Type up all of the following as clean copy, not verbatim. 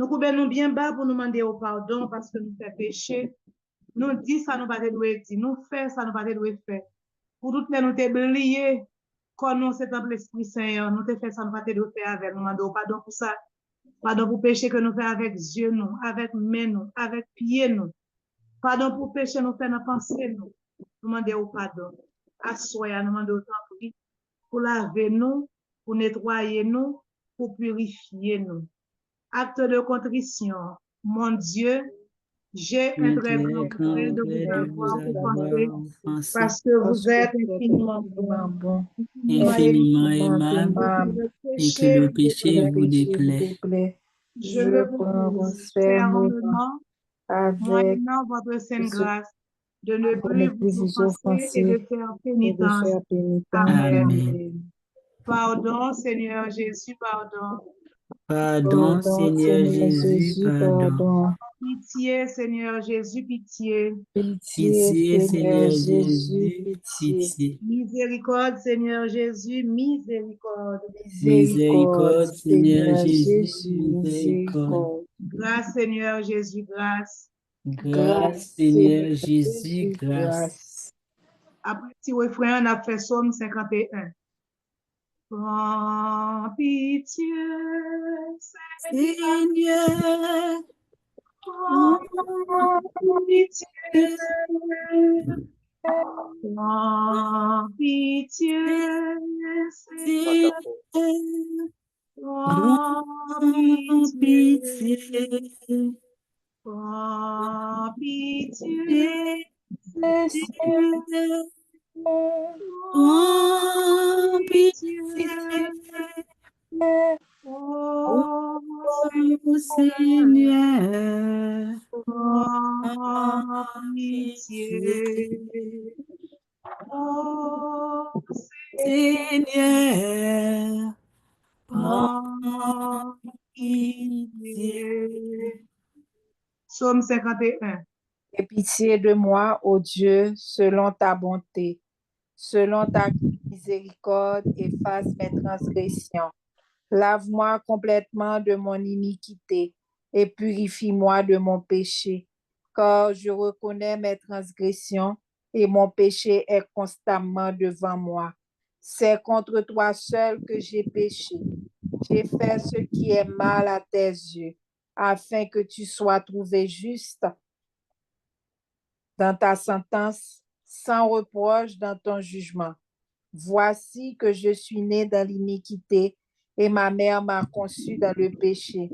Nous pouvons nous bien bas pour nous demander au pardon parce que nous faisons péché. Nous disons ça, nous pas de dire. Nous faisons ça, nous pas de faire. Pour toutes les nous t'oublier, quand nous c'est dans l'Esprit Saint, nous te fait ça, nous pas de faire avec nous demander au pardon pour ça. Pardon pour péché que nous faisons avec Dieu, nous, avec main, nous, avec pied, nous. Pardon pour péché, nous faisons dans pensée, nous. Nous demandons au pardon. Assoyez, nous demandons au temps pour laver nous, pour nettoyer nous, pour purifier nous. Acte de contrition. Mon Dieu, j'ai un très grand plaisir de vous avoir offensé parce que vous êtes infiniment bon, infiniment aimable, et que le péché vous déplaît. Je me propose fermement, moyennant votre sainte grâce, de ne plus vous offenser et de faire pénitence. Amen. Pardon, Seigneur Jésus, pardon. Pardon, Seigneur Jésus, pardon. Pitié, Seigneur Jésus, pitié. Pitié, Seigneur Jésus, pitié. Miséricorde, Seigneur Jésus, miséricorde. Miséricorde, Seigneur Jésus, miséricorde. Grâce, Seigneur Jésus, grâce. Grâce, Seigneur Jésus, grâce. Après petit refrain, on a fait Psaume 51. Prends pitié, Seigneur. Prends pitié, prends pitié, Seigneur. Prends pitié, prends pitié, Seigneur. Prends pitié, oh Seigneur. Prends pitié, oh Seigneur. Prends pitié. Psaume 51. Aie pitié de moi, ô Dieu, selon ta bonté, selon ta miséricorde, efface mes transgressions. Lave-moi complètement de mon iniquité et purifie-moi de mon péché, car je reconnais mes transgressions et mon péché est constamment devant moi. C'est contre toi seul que j'ai péché. J'ai fait ce qui est mal à tes yeux, afin que tu sois trouvé juste dans ta sentence, sans reproche dans ton jugement. Voici que je suis né dans l'iniquité et ma mère m'a conçu dans le péché.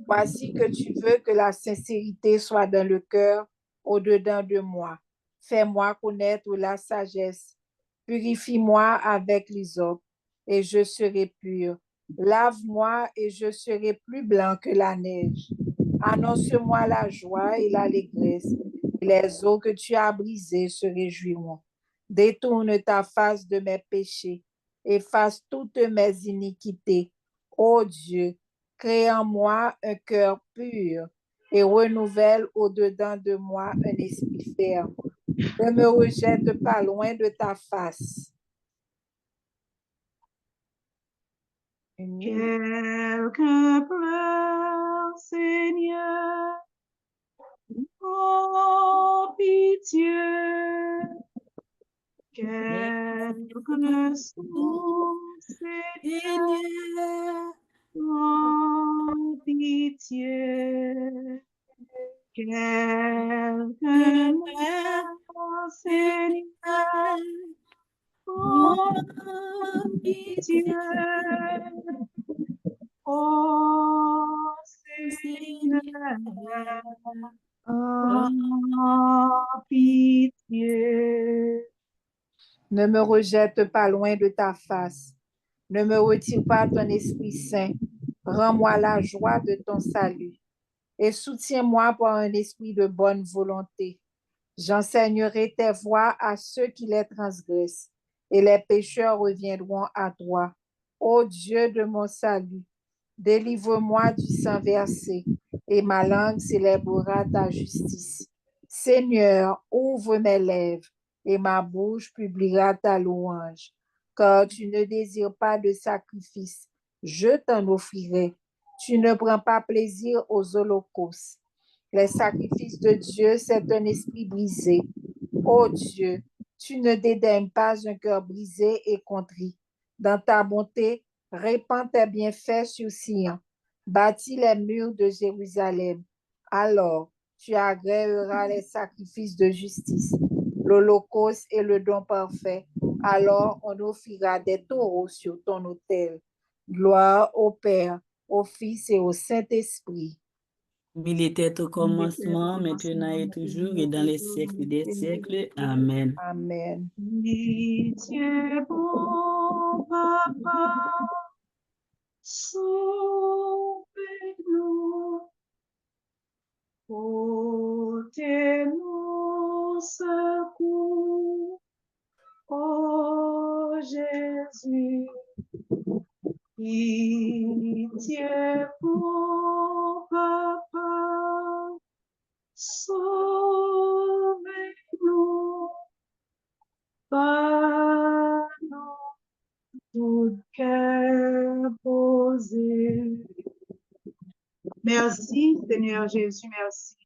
Voici que tu veux que la sincérité soit dans le cœur, au-dedans de moi. Fais-moi connaître la sagesse. Purifie-moi avec l'hysope et je serai pur. Lave-moi et je serai plus blanc que la neige. Annonce-moi la joie et l'allégresse, et les eaux que tu as brisées se réjouiront. Détourne ta face de mes péchés, efface toutes mes iniquités. Ô Dieu, crée en moi un cœur pur et renouvelle au-dedans de moi un esprit ferme. Ne me rejette pas loin de ta face. Quelqu'un pleure, Seigneur. Oh, pitié. Quelqu'un souffre, Seigneur. Oh, pitié. Quelqu'un meurt, Seigneur. Oh, pitié. Oh, Seigneur. Oh, pitié. Ne me rejette pas loin de ta face. Ne me retire pas ton Esprit Saint. Rends-moi la joie de ton salut et soutiens-moi par un esprit de bonne volonté. J'enseignerai tes voies à ceux qui les transgressent et les pécheurs reviendront à toi. Ô Dieu de mon salut, délivre-moi du sang versé et ma langue célébrera ta justice. Seigneur, ouvre mes lèvres et ma bouche publiera ta louange. Car tu ne désires pas de sacrifice, je t'en offrirai. Tu ne prends pas plaisir aux holocaustes. Les sacrifices de Dieu, c'est un esprit brisé. Ô Dieu, tu ne dédaignes pas un cœur brisé et contrit. Dans ta bonté, répands tes bienfaits sur Sion. Bâtis les murs de Jérusalem. Alors, tu agréeras les sacrifices de justice, l'holocauste et le don parfait. Alors, on offrira des taureaux sur ton autel. Gloire au Père, au Fils et au Saint-Esprit. Il était au Il était au commencement, maintenant commencement, et toujours, et maintenant, dans les siècles des siècles. Amen. Amen. Pitié, bon papa, sauve-nous, portez-nous secours, ô Jésus. Pitié, bon papa, sauve-nous, par tout cœur posé. Merci, Seigneur Jésus, merci.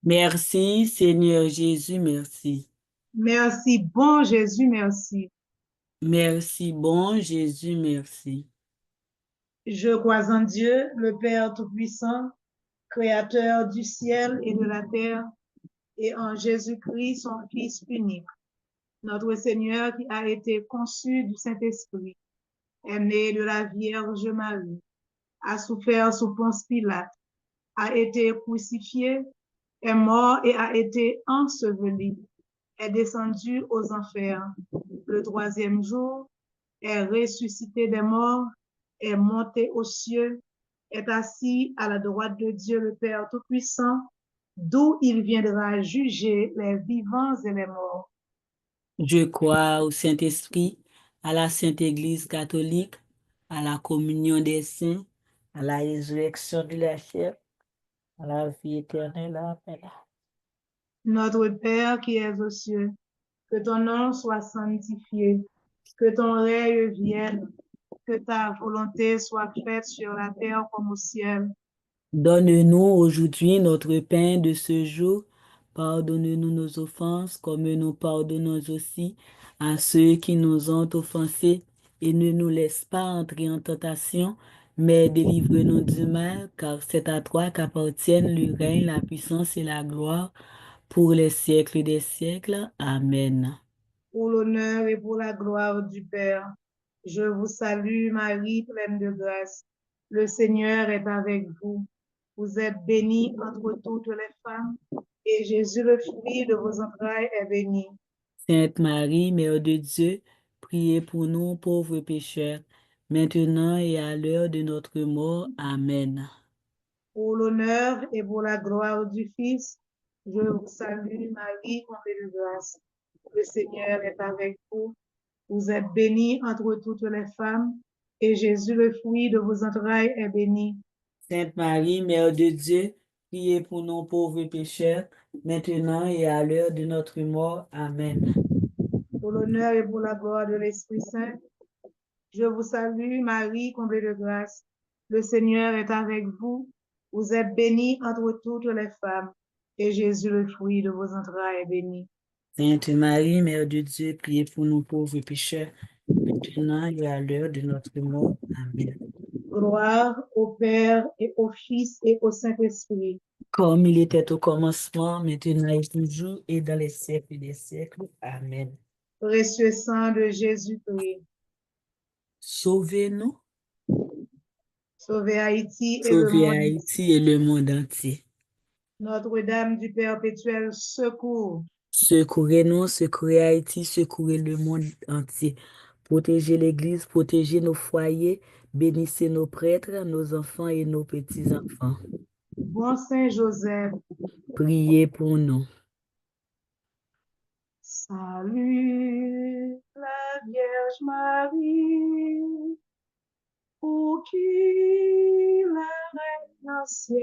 Merci, Seigneur Jésus, merci. Merci, bon Jésus, merci. Merci, bon Jésus, merci. Je crois en Dieu, le Père Tout-Puissant, Créateur du ciel et de la terre, et en Jésus-Christ, son Fils unique, notre Seigneur qui a été conçu du Saint-Esprit, est né de la Vierge Marie, a souffert sous Ponce Pilate, a été crucifié, est mort et a été enseveli, est descendu aux enfers. Le troisième jour, est ressuscité des morts, est monté aux cieux, est assis à la droite de Dieu le Père Tout-Puissant, d'où il viendra juger les vivants et les morts. Je crois au Saint-Esprit, à la Sainte Église catholique, à la communion des saints, à la résurrection de la chair, à la vie éternelle. Amen. Notre Père qui es aux cieux, que ton nom soit sanctifié, que ton règne vienne, que ta volonté soit faite sur la terre comme au ciel. Donne-nous aujourd'hui notre pain de ce jour. Pardonne-nous nos offenses comme nous pardonnons aussi à ceux qui nous ont offensés. Et ne nous laisse pas entrer en tentation, mais délivre-nous du mal, car c'est à toi qu'appartiennent le règne, la puissance et la gloire pour les siècles des siècles. Amen. Pour l'honneur et pour la gloire du Père, je vous salue Marie, pleine de grâce. Le Seigneur est avec vous. Vous êtes bénie entre toutes les femmes, et Jésus, le fruit de vos entrailles, est béni. Sainte Marie, Mère de Dieu, priez pour nous pauvres pécheurs, maintenant et à l'heure de notre mort. Amen. Pour l'honneur et pour la gloire du Fils, je vous salue Marie, comblée de grâce. Le Seigneur est avec vous. Vous êtes bénie entre toutes les femmes, et Jésus, le fruit de vos entrailles, est béni. Sainte Marie, Mère de Dieu, priez pour nous pauvres pécheurs, maintenant et à l'heure de notre mort. Amen. Pour l'honneur et pour la gloire de l'Esprit Saint, je vous salue Marie, comblée de grâce. Le Seigneur est avec vous. Vous êtes bénie entre toutes les femmes, et Jésus, le fruit de vos entrailles, est béni. Sainte Marie, Mère de Dieu, priez pour nous pauvres pécheurs, maintenant et à l'heure de notre mort. Amen. Gloire au Père et au Fils et au Saint-Esprit. Comme il était au commencement, maintenant et toujours, et dans les siècles des siècles. Amen. Précieux sang de Jésus-Christ, Sauvez-nous, sauvez Haïti et le sauvez monde entier. Haïti et le monde entier. Notre-Dame du perpétuel secours, Secourez-nous, secourez Haïti, secourez le monde entier. Protégez l'Église, protégez nos foyers, bénissez nos prêtres, nos enfants et nos petits-enfants. bon Saint Joseph, Priez pour nous. salut la Vierge Marie, pour qui la reine ancienne,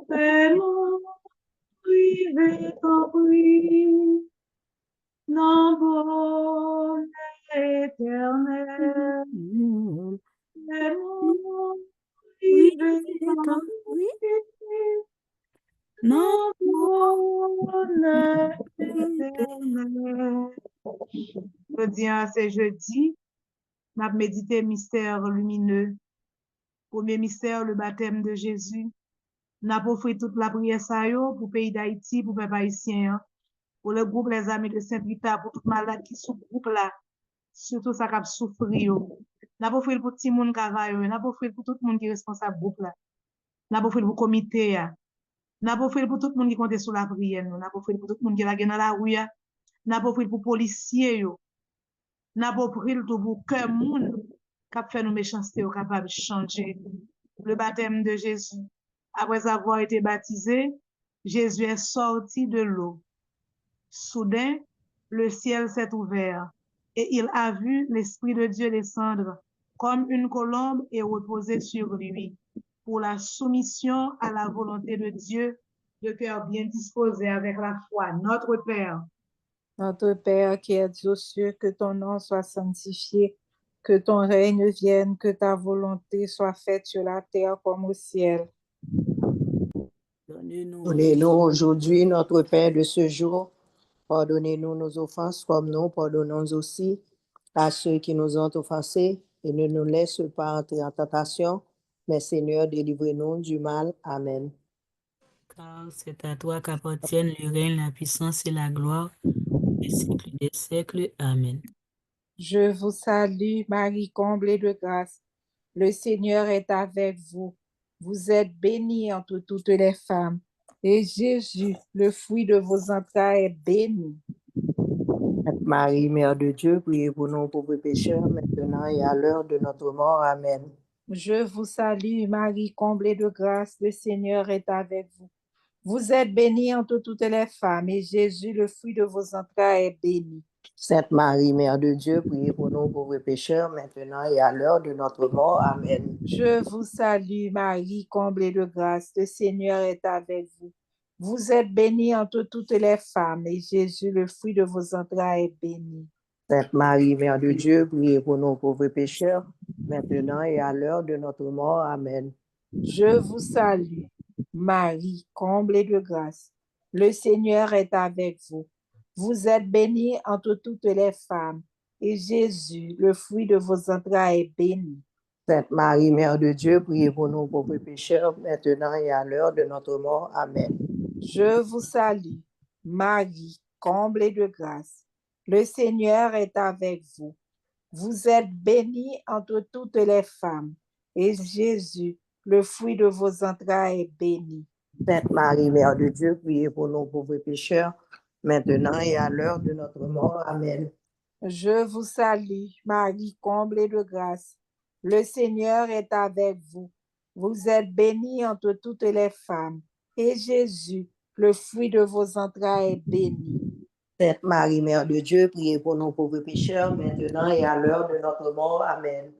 fais-nous priver ton prix, non bonne éternelle, fais-nous Amen. Jeudi, c'est jeudi. N'a médité mystère lumineux. Premier mystère, le baptême de Jésus. N'a offert toute la prière ça yo pour le pays d'Haïti, pour le peuple haïtien, pour le groupe Les Amis de Saint-Rita, pour tout malade qui sous groupe là, surtout ça qui a souffert. N'a offert pour tout le monde qui a n'a offert pour tout le monde qui est responsable groupe là. N'a offert pour le comité. N'a offert pour tout le monde qui compte sur la prière. N'a offert pour tout le monde qui est dans la rue. N'a offert pour les policiers. N'a offert pour cœur monde qui a fait nos méchancetés capable de changer. Le baptême de Jésus. Après avoir été baptisé, Jésus est sorti de l'eau. Soudain, le ciel s'est ouvert et il a vu l'Esprit de Dieu descendre comme une colombe et reposer sur lui. Pour la soumission à la volonté de Dieu, de cœur bien disposé avec la foi. Notre Père, Notre Père qui es aux cieux, que ton nom soit sanctifié, que ton règne vienne, que ta volonté soit faite sur la terre comme au ciel. Donnez-nous aujourd'hui notre pain de ce jour. Pardonnez-nous nos offenses comme nous pardonnons aussi à ceux qui nous ont offensés. Et ne nous laisse pas entrer en tentation, mais Seigneur, délivrez-nous du mal. Amen. Car c'est à toi qu'appartiennent le règne, la puissance et la gloire des siècles des siècles. Amen. Je vous salue, Marie, comblée de grâce. Le Seigneur est avec vous. Vous êtes bénie entre toutes les femmes. Et Jésus, le fruit de vos entrailles, est béni. Sainte Marie, Mère de Dieu, priez pour nous pauvres pécheurs, maintenant et à l'heure de notre mort. Amen. Je vous salue, Marie, comblée de grâce. Le Seigneur est avec vous. Vous êtes bénie entre toutes les femmes, et Jésus, le fruit de vos entrailles, est béni. Sainte Marie, Mère de Dieu, priez pour nous pauvres pécheurs, maintenant et à l'heure de notre mort. Amen. Je vous salue, Marie, comblée de grâce. Le Seigneur est avec vous. Vous êtes bénie entre toutes les femmes, et Jésus, le fruit de vos entrailles, est béni. Sainte Marie, Mère de Dieu, priez pour nous pauvres pécheurs, maintenant et à l'heure de notre mort. Amen. Je vous salue, Marie, comblée de grâce. Le Seigneur est avec vous. Vous êtes bénie entre toutes les femmes, et Jésus, le fruit de vos entrailles, est béni. Sainte Marie, Mère de Dieu, priez pour nous pauvres pécheurs, maintenant et à l'heure de notre mort. Amen. Je vous salue, Marie, comblée de grâce. Le Seigneur est avec vous. Vous êtes bénie entre toutes les femmes, et Jésus, le fruit de vos entrailles, est béni. Sainte Marie, Mère de Dieu, priez pour nous pauvres pécheurs, maintenant et à l'heure de notre mort. Amen. Je vous salue, Marie, comblée de grâce. Le Seigneur est avec vous. Vous êtes bénie entre toutes les femmes, et Jésus, le fruit de vos entrailles, est béni. Sainte Marie, Mère de Dieu, priez pour nous pauvres pécheurs, maintenant et à l'heure de notre mort. Amen.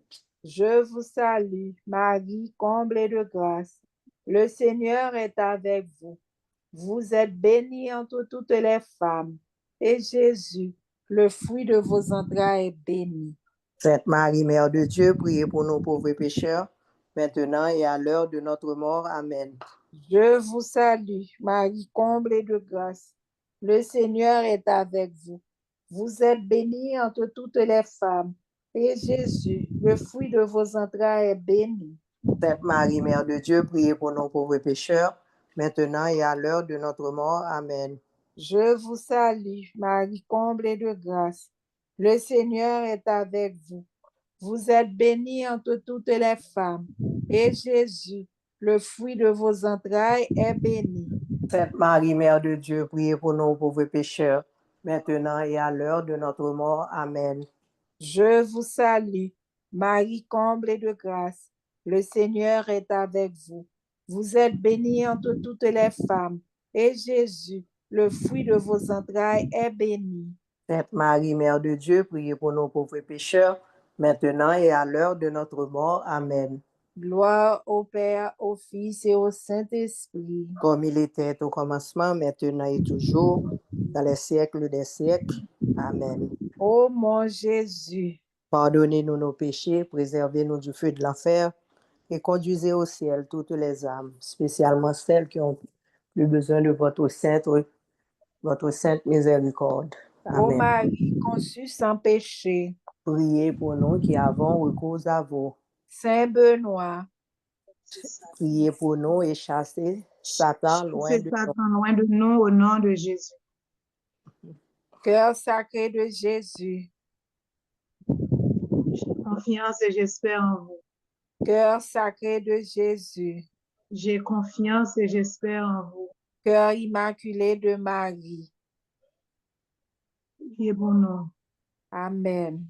Je vous salue, Marie, comblée de grâce. Le Seigneur est avec vous. Vous êtes bénie entre toutes les femmes, et Jésus, le fruit de vos entrailles, est béni. Sainte Marie, Mère de Dieu, priez pour nous pauvres pécheurs, maintenant et à l'heure de notre mort. Amen. Je vous salue, Marie, comblée de grâce. Le Seigneur est avec vous. Vous êtes bénie entre toutes les femmes, et Jésus, le fruit de vos entrailles, est béni. Sainte Marie, Mère de Dieu, priez pour nous pauvres pécheurs, maintenant et à l'heure de notre mort. Amen. Je vous salue, Marie, comblée de grâce. Le Seigneur est avec vous. Vous êtes bénie entre toutes les femmes, et Jésus, le fruit de vos entrailles, est béni. Sainte Marie, Mère de Dieu, priez pour nous pauvres pécheurs, maintenant et à l'heure de notre mort. Amen. Je vous salue, Marie, comblée de grâce. Le Seigneur est avec vous. Vous êtes bénie entre toutes les femmes, et Jésus, le fruit de vos entrailles, est béni. Sainte Marie, Mère de Dieu, priez pour nous pauvres pécheurs, maintenant et à l'heure de notre mort. Amen. Gloire au Père, au Fils et au Saint-Esprit. Comme il était au commencement, maintenant et toujours, dans les siècles des siècles. Amen. Ô mon Jésus, Pardonnez-nous nos péchés, préservez-nous du feu de l'enfer et conduisez au ciel toutes les âmes, spécialement celles qui ont plus besoin de votre sainte votre sainte miséricorde. Ô Amen. Marie conçue sans péché, Priez pour nous qui avons recours à vous. Saint Benoît, Priez pour nous et chassez Satan loin C'est de nous. Satan loin de nous au nom de Jésus. cœur sacré de Jésus, J'ai confiance et j'espère en vous. cœur sacré de Jésus, J'ai confiance et j'espère en vous. cœur immaculé de Marie. Priez pour nous. Amen.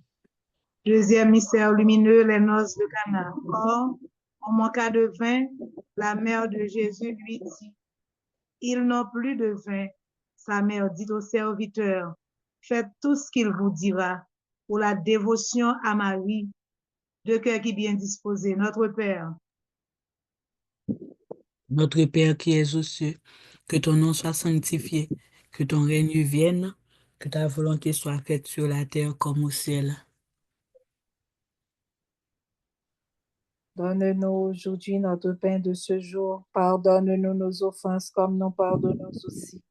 Deuxième mystère lumineux, les noces de Cana. Or, au manqua de vin, la mère de Jésus lui dit, ils n'ont plus de vin. Sa mère dit au serviteur, faites tout ce qu'il vous dira pour la dévotion à Marie, de cœur qui est bien disposé, notre Père. Notre Père qui es aux cieux, que ton nom soit sanctifié, que ton règne vienne, que ta volonté soit faite sur la terre comme au ciel. Donne-nous aujourd'hui notre pain de ce jour. Pardonne-nous nos offenses comme nous pardonnons aussi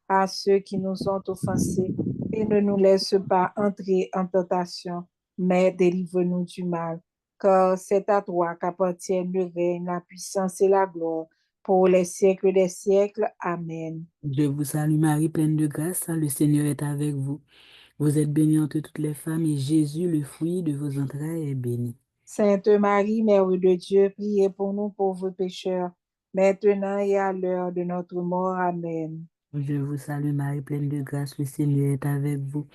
à ceux qui nous ont offensés. Et ne nous laisse pas entrer en tentation, mais délivre-nous du mal. Car c'est à toi qu'appartiennent le règne, la puissance et la gloire pour les siècles des siècles. Amen. Je vous salue Marie, pleine de grâce, le Seigneur est avec vous. Vous êtes bénie entre toutes les femmes et Jésus, le fruit de vos entrailles, est béni. Sainte Marie, Mère de Dieu, priez pour nous pauvres pécheurs, maintenant et à l'heure de notre mort. Amen. Je vous salue Marie, pleine de grâce, le Seigneur est avec vous.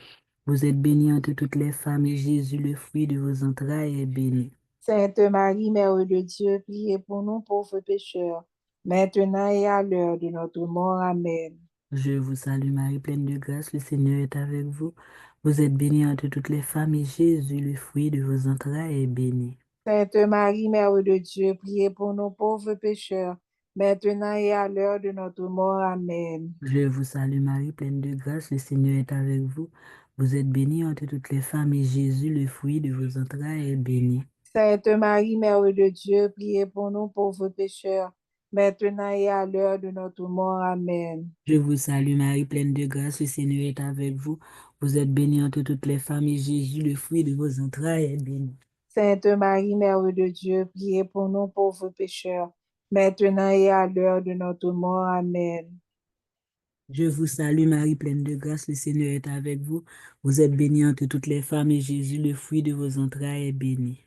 Vous êtes bénie entre toutes les femmes et Jésus, le fruit de vos entrailles, est béni. Sainte Marie, Mère de Dieu, priez pour nous pauvres pécheurs, maintenant et à l'heure de notre mort. Amen. Je vous salue Marie, pleine de grâce, le Seigneur est avec vous. Vous êtes bénie entre toutes les femmes et Jésus, le fruit de vos entrailles, est béni. Sainte Marie, Mère de Dieu, priez pour nous pauvres pécheurs, maintenant et à l'heure de notre mort. Amen. Je vous salue Marie, pleine de grâce, le Seigneur est avec vous. Vous êtes bénie entre toutes les femmes et Jésus, le fruit de vos entrailles, est béni. Sainte Marie, Mère de Dieu, priez pour nous pauvres pécheurs, maintenant et à l'heure de notre mort. Amen. Je vous salue Marie, pleine de grâce, le Seigneur est avec vous. Vous êtes bénie entre toutes les femmes et Jésus, le fruit de vos entrailles, est béni. Sainte Marie, Mère de Dieu, priez pour nous pauvres pécheurs, maintenant et à l'heure de notre mort. Amen. Je vous salue Marie, pleine de grâce, le Seigneur est avec vous. Vous êtes bénie entre toutes les femmes et Jésus, le fruit de vos entrailles, est béni.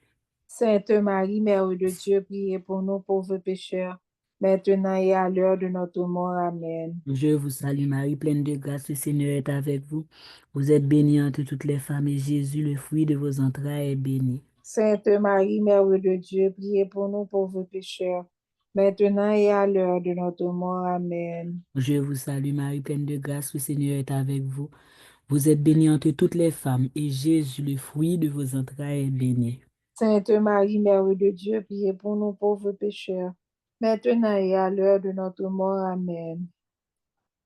Sainte Marie, Mère de Dieu, priez pour nous pauvres pécheurs, maintenant et à l'heure de notre mort. Amen. Je vous salue Marie, pleine de grâce, le Seigneur est avec vous. Vous êtes bénie entre toutes les femmes et Jésus, le fruit de vos entrailles, est béni. Sainte Marie, Mère de Dieu, priez pour nous pauvres pécheurs, maintenant et à l'heure de notre mort. Amen. Je vous salue Marie, pleine de grâce, le Seigneur est avec vous. Vous êtes bénie entre toutes les femmes et Jésus, le fruit de vos entrailles, est béni. Sainte Marie, Mère de Dieu, priez pour nous pauvres pécheurs, maintenant et à l'heure de notre mort. Amen.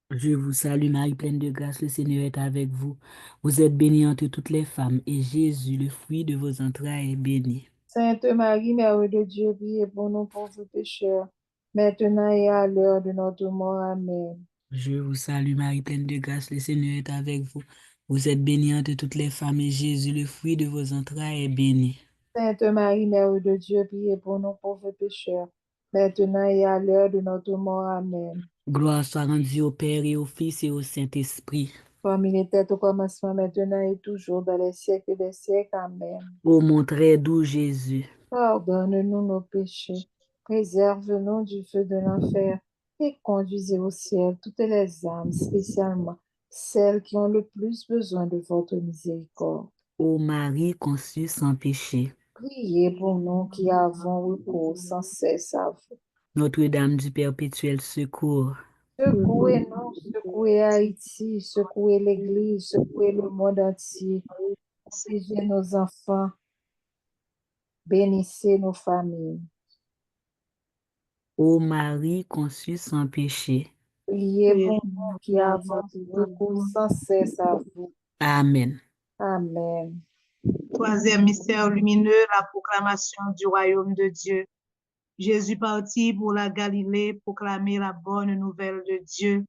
Je vous salue Marie, pleine de grâce, le Seigneur est avec vous. Vous êtes bénie entre toutes les femmes et Jésus, le fruit de vos entrailles, est béni. Sainte Marie, Mère de Dieu, priez pour nous pauvres pécheurs, maintenant et à l'heure de notre mort. Amen. Je vous salue Marie, pleine de grâce, le Seigneur est avec vous. Vous êtes bénie entre toutes les femmes et Jésus, le fruit de vos entrailles, est béni. Sainte Marie, Mère de Dieu, priez pour nous pauvres pécheurs, maintenant et à l'heure de notre mort. Amen. Gloire soit rendue au Père et au Fils et au Saint-Esprit. Comme il était au commencement, maintenant et toujours, dans les siècles des siècles. Amen. Ô mon très doux Jésus, Pardonne-nous nos péchés, préserve-nous du feu de l'enfer et conduisez au ciel toutes les âmes, spécialement celles qui ont le plus besoin de votre miséricorde. ô Marie conçue sans péché, Priez pour nous qui avons recours sans cesse à vous. Notre-Dame du perpétuel secours, Secouez-nous, secouez Haïti, secouez l'Église, secouez le monde entier. Protégez nos enfants, bénissez nos familles. ô Marie conçue sans péché. Priez pour nous qui avons recours sans cesse à vous. Amen. Amen. Troisième mystère lumineux, la proclamation du royaume de Dieu. Jésus partit pour la Galilée proclamer la bonne nouvelle de Dieu.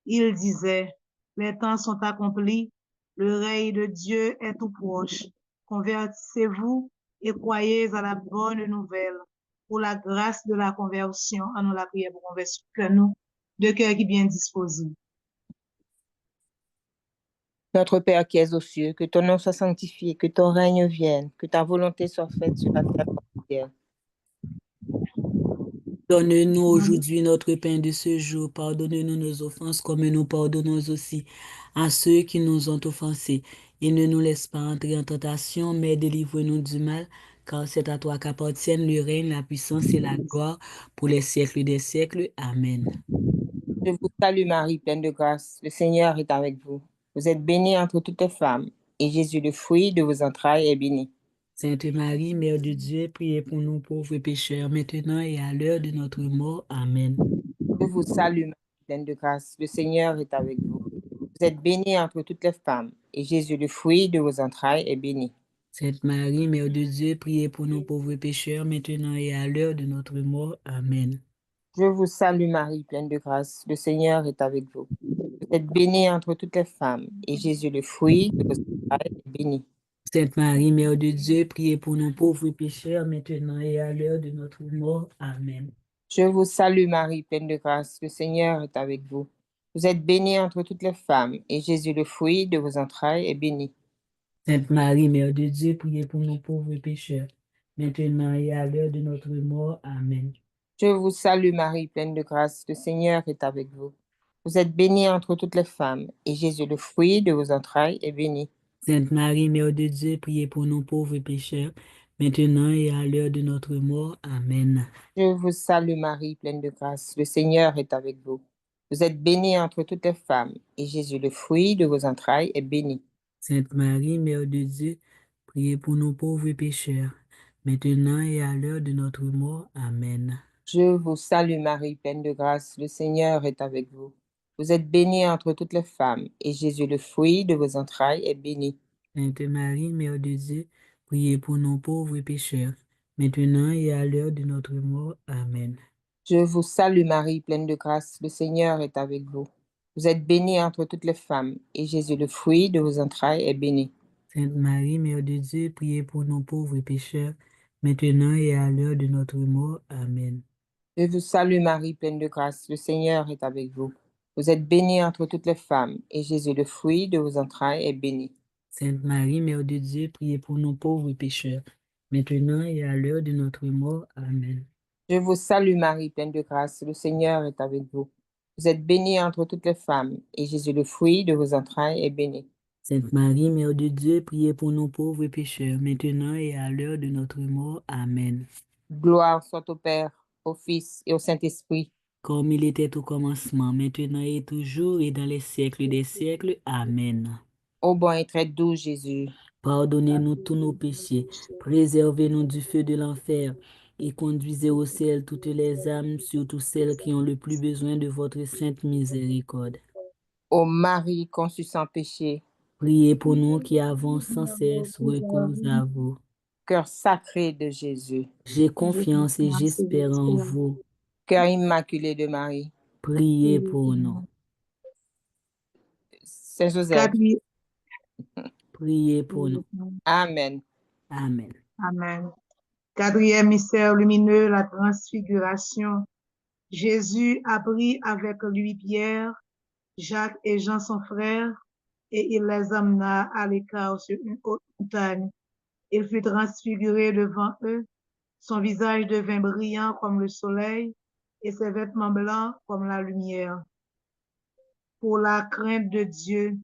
Il disait, Les temps sont accomplis. Le règne de Dieu est tout proche. Convertissez-vous et croyez à la bonne nouvelle. Pour la grâce de la conversion, en nous la prière pour conversion que nous, de cœur qui bien disposé. Notre Père qui es aux cieux, que ton nom soit sanctifié, que ton règne vienne, que ta volonté soit faite sur la terre comme au ciel. Donne-nous aujourd'hui notre pain de ce jour. Pardonne-nous nos offenses comme nous pardonnons aussi à ceux qui nous ont offensés. Et ne nous laisse pas entrer en tentation, mais délivre-nous du mal, car c'est à toi qu'appartiennent le règne, la puissance et la gloire pour les siècles des siècles. Amen. Je vous salue Marie, pleine de grâce. Le Seigneur est avec vous. Vous êtes bénie entre toutes les femmes, et Jésus, le fruit de vos entrailles, est béni. Sainte Marie, Mère de Dieu, priez pour nous pauvres pécheurs, maintenant et à l'heure de notre mort. Amen. Je vous salue Marie, pleine de grâce. Le Seigneur est avec vous. Vous êtes bénie entre toutes les femmes, et Jésus, le fruit de vos entrailles, est béni. Sainte Marie, Mère de Dieu, priez pour nous pauvres pécheurs, maintenant et à l'heure de notre mort. Amen. Je vous salue Marie, pleine de grâce. Le Seigneur est avec vous. Vous êtes bénie entre toutes les femmes, et Jésus, le fruit de vos entrailles, est béni. Sainte Marie, Mère de Dieu, priez pour nous pauvres pécheurs, maintenant et à l'heure de notre mort. Amen. Je vous salue Marie, pleine de grâce. Le Seigneur est avec vous. Vous êtes bénie entre toutes les femmes, et Jésus, le fruit de vos entrailles, est béni. Sainte Marie, Mère de Dieu, priez pour nous pauvres pécheurs, maintenant et à l'heure de notre mort. Amen. Je vous salue Marie, pleine de grâce. Le Seigneur est avec vous. Vous êtes bénie entre toutes les femmes, et Jésus, le fruit de vos entrailles, est béni. Sainte Marie, Mère de Dieu, priez pour nous pauvres pécheurs, maintenant et à l'heure de notre mort. Amen. Je vous salue Marie, pleine de grâce. Le Seigneur est avec vous. Vous êtes bénie entre toutes les femmes, et Jésus, le fruit de vos entrailles, est béni. Sainte Marie, Mère de Dieu, priez pour nous pauvres pécheurs, maintenant et à l'heure de notre mort. Amen. Je vous salue Marie, pleine de grâce. Le Seigneur est avec vous. Vous êtes bénie entre toutes les femmes, et Jésus, le fruit de vos entrailles, est béni. Sainte Marie, Mère de Dieu, priez pour nous pauvres pécheurs, maintenant et à l'heure de notre mort. Amen. Je vous salue Marie, pleine de grâce. Le Seigneur est avec vous. Vous êtes bénie entre toutes les femmes, et Jésus, le fruit de vos entrailles, est béni. Sainte Marie, Mère de Dieu, priez pour nous pauvres pécheurs, maintenant et à l'heure de notre mort. Amen. Je vous salue Marie, pleine de grâce. Le Seigneur est avec vous. Vous êtes bénie entre toutes les femmes, et Jésus, le fruit de vos entrailles, est béni. Sainte Marie, Mère de Dieu, priez pour nous pauvres pécheurs, maintenant et à l'heure de notre mort. Amen. Je vous salue Marie, pleine de grâce. Le Seigneur est avec vous. Vous êtes bénie entre toutes les femmes, et Jésus, le fruit de vos entrailles, est béni. Sainte Marie, Mère de Dieu, priez pour nous pauvres pécheurs, maintenant et à l'heure de notre mort. Amen. Gloire soit au Père, au Fils et au Saint-Esprit. Comme il était au commencement, maintenant et toujours, et dans les siècles des siècles. Amen. Ô bon et très doux Jésus, Pardonnez-nous tous nos péchés, préservez-nous du feu de l'enfer, et conduisez au ciel toutes les âmes, surtout celles qui ont le plus besoin de votre sainte miséricorde. ô Marie conçue sans péché, Priez pour nous qui avons sans cesse recours à vous. cœur sacré de Jésus, J'ai confiance et j'espère en vous. cœur immaculé de Marie, Priez pour nous. Saint Joseph, Quatrième. Priez pour nous. Amen. Amen. Amen. Quatrième mystère lumineux, la transfiguration. Jésus a pris avec lui Pierre, Jacques et Jean son frère, et il les emmena à l'écart sur une haute montagne. Il fut transfiguré devant eux, son visage devint brillant comme le soleil, et ses vêtements blancs comme la lumière. Pour la crainte de Dieu,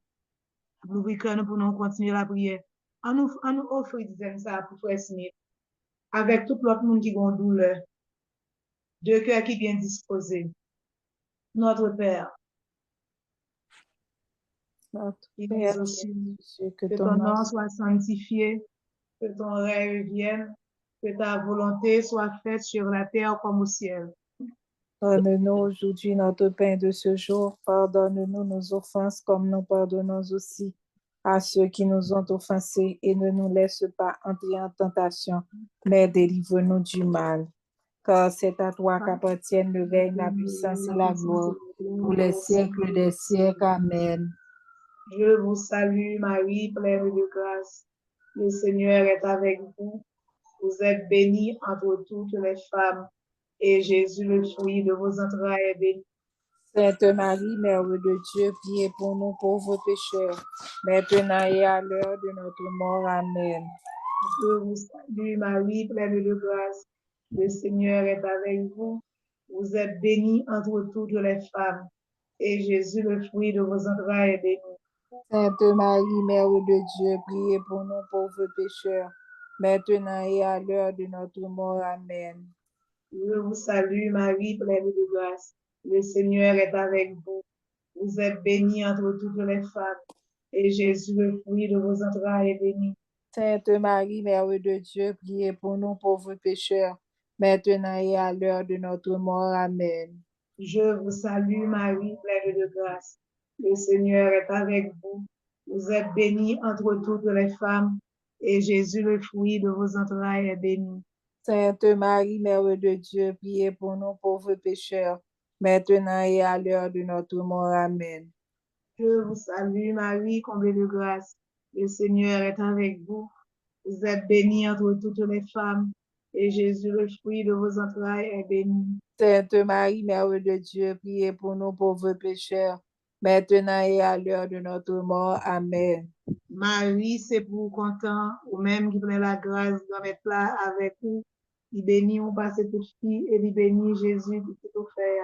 nous prions pour nous continuer la prière. On nous offre, disons ça, pour faire signer, avec tout l'autre monde qui a une douleur, de cœur qui bien disposé. Notre Père, Notre qui Père, es aux cieux, que que ton ton nom nom soit sanctifié, que ton règne vienne, que ta volonté soit faite sur la terre comme au ciel. Donne-nous aujourd'hui notre pain de ce jour. Pardonne-nous nos offenses comme nous pardonnons aussi à ceux qui nous ont offensés et ne nous laisse pas entrer en tentation, mais délivre-nous du mal. Car c'est à toi qu'appartiennent le règne, la puissance et la gloire pour les siècles des siècles. Amen. Je vous salue, Marie, pleine de grâce. Le Seigneur est avec vous. Vous êtes bénie entre toutes les femmes, et Jésus, le fruit de vos entrailles, est béni. Sainte Marie, Mère de Dieu, priez pour nous pauvres pécheurs, maintenant et à l'heure de notre mort. Amen. Je vous salue, Marie, pleine de grâce. Le Seigneur est avec vous. Vous êtes bénie entre toutes les femmes, et Jésus, le fruit de vos entrailles, est béni. Sainte Marie, Mère de Dieu, priez pour nous pauvres pécheurs, maintenant et à l'heure de notre mort. Amen. Je vous salue, Marie, pleine de grâce. Le Seigneur est avec vous. Vous êtes bénie entre toutes les femmes, et Jésus, le fruit de vos entrailles, est béni. Sainte Marie, Mère de Dieu, priez pour nous pauvres pécheurs, maintenant et à l'heure de notre mort. Amen. Je vous salue, Marie, pleine de grâce. Le Seigneur est avec vous. Vous êtes bénie entre toutes les femmes, et Jésus, le fruit de vos entrailles, est béni. Sainte Marie, Mère de Dieu, priez pour nous pauvres pécheurs, maintenant et à l'heure de notre mort. Amen. Je vous salue, Marie, comblée de grâce. Le Seigneur est avec vous. Vous êtes bénie entre toutes les femmes, et Jésus, le fruit de vos entrailles, est béni. Sainte Marie, Mère de Dieu, priez pour nous pauvres pécheurs, maintenant et à l'heure de notre mort. Amen. Marie, c'est pour content, ou même qui prenait la grâce de mettre là avec vous. Il bénit ou passe toute fille, et il bénit Jésus, qui tout fait.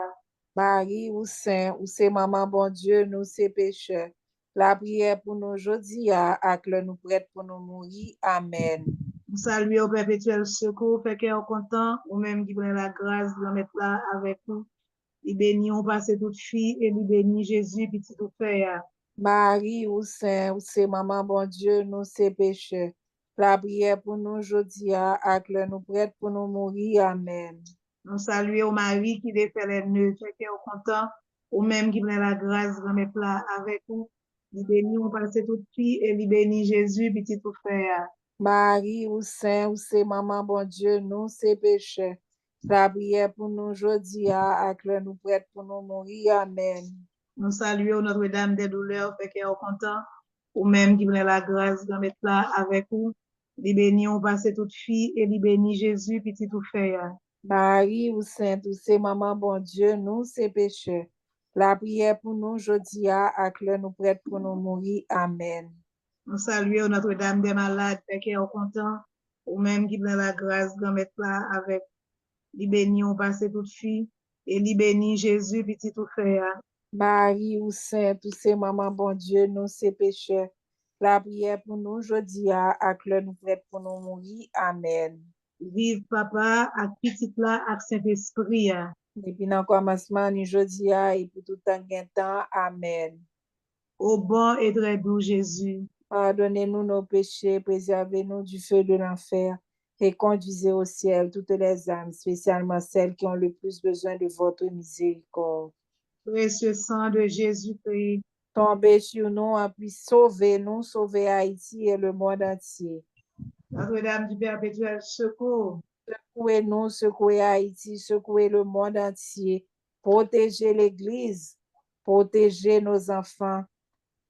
Marie, ou Saint, ou c'est Maman bon Dieu, nous c'est pécheurs. La prière pour nous aujourd'hui, à que nous prête pour nous mourir. Amen. Nous saluons au perpétuel secours, fait qu'elle est content, ou même qui prenait la grâce de mettre là avec vous. Il bénit ou passe toute fille, et il bénit Jésus, qui tout fait. Marie, ou Saint, ou c'est Maman bon Dieu, nous c'est pécheurs. La prière pour nous aujourd'hui, à que nous prête pour nous mourir. Amen. Nous saluons Marie qui défait les nœuds, fait qu'elle est content, ou même qui prenait la grâce de mettre là avec vous. Il bénit ou passe toute fille, et il bénit Jésus, qui tout fait. Marie, ou Saint, ou c'est Maman bon Dieu, nous c'est pécheurs. La prière pour nous aujourd'hui, à que nous prête pour nous mourir. Amen. Nous saluons Notre-Dame des douleurs, fait qu'elle est content, ou même qui prenait la grâce de mettre là avec vous. Il bénit ou passe toute fille, et il bénit Jésus, qui tout fait. Marie, ou Sainte, ou c'est Maman bon Dieu, nous c'est pécheurs. La prière pour nous aujourd'hui, à que nous prête pour nous mourir. Amen. Nous saluons Notre-Dame des malades, fait qu'elle est content, ou même qui prenait la grâce de mettre là avec vous. Il bénit ou passe toute fille, et il bénit Jésus, qui tout fait. Marie, ou Sainte, ou c'est Maman bon Dieu, nous c'est pécheurs. La prière pour nous aujourd'hui, à que nous prête pour nous mourir. Amen. Vive papa, ak petit là, ak Saint-Esprit. Depuis dans le commencement, ni aujourd'hui, et pour tout temps, temps. Amen. Au bon et très doux Jésus, Pardonnez-nous nos péchés, préservez-nous du feu de l'enfer et conduisez au ciel toutes les âmes, spécialement celles qui ont le plus besoin de votre miséricorde. précieux sang de Jésus-Christ, Tombez sur nous, puis sauvez-nous, sauvez Haïti et le monde entier. Notre-Dame du perpétuel secours, Secouez-nous, secouez Haïti, secouez le monde entier. Protégez l'Église, protégez nos enfants,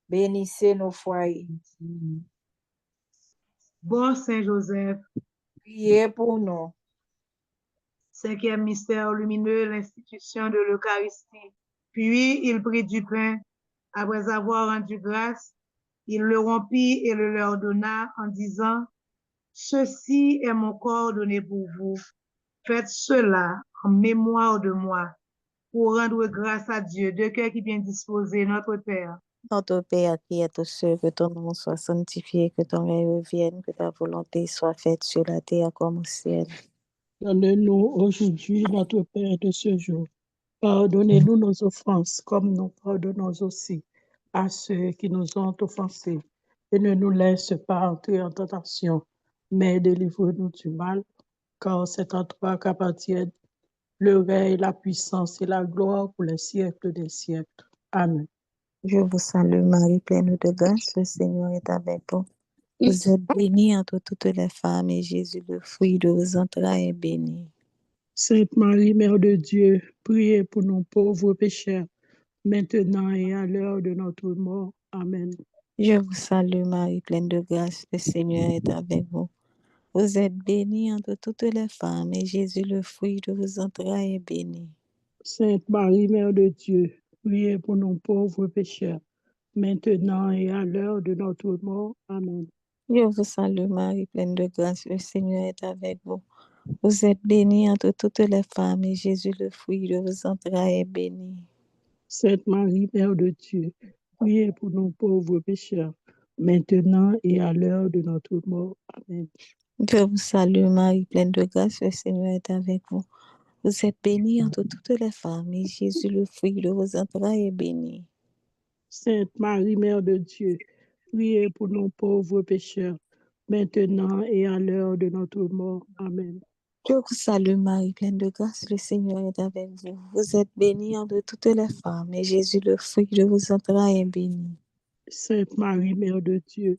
bénissez nos foyers. bon Saint-Joseph, Priez pour nous. cinquième mystère lumineux, l'institution de l'Eucharistie. Puis il prit du pain, après avoir rendu grâce, il le rompit et le leur donna en disant, ceci est mon corps donné pour vous. Faites cela en mémoire de moi, pour rendre grâce à Dieu, de cœur qui bien disposé, notre Père. Notre Père qui est aux cieux, que ton nom soit sanctifié, que ton règne revienne, que ta volonté soit faite sur la terre comme au ciel. Donne-nous aujourd'hui notre pain de ce jour. Pardonnez-nous nos offenses, comme nous pardonnons aussi à ceux qui nous ont offensés. Et ne nous laisse pas entrer en tentation, mais délivre-nous du mal, car c'est à toi qu'appartiennent le règne, la puissance et la gloire pour les siècles des siècles. Amen. Je vous salue Marie, pleine de grâce, le Seigneur est avec vous. Vous êtes bénie entre toutes les femmes, et Jésus, le fruit de vos entrailles, est béni. Sainte Marie, Mère de Dieu, priez pour nous pauvres pécheurs, maintenant et à l'heure de notre mort. Amen. Je vous salue Marie, pleine de grâce, le Seigneur est avec vous. Vous êtes bénie entre toutes les femmes, et Jésus, le fruit de vos entrailles, est béni. Sainte Marie, Mère de Dieu, priez pour nous pauvres pécheurs, maintenant et à l'heure de notre mort. Amen. Je vous salue Marie, pleine de grâce, le Seigneur est avec vous. Vous êtes bénie entre toutes les femmes, et Jésus, le fruit de vos entrailles, est béni. Sainte Marie, Mère de Dieu, priez pour nous pauvres pécheurs, maintenant et à l'heure de notre mort. Amen. Je vous salue Marie, pleine de grâce, le Seigneur est avec vous. Vous êtes bénie entre toutes les femmes, et Jésus, le fruit de vos entrailles, est béni. Sainte Marie, Mère de Dieu, priez pour nous pauvres pécheurs, maintenant et à l'heure de notre mort. Amen. Je vous salue Marie, pleine de grâce, le Seigneur est avec vous. Vous êtes bénie entre toutes les femmes, et Jésus, le fruit de vos entrailles, est béni. Sainte Marie, Mère de Dieu,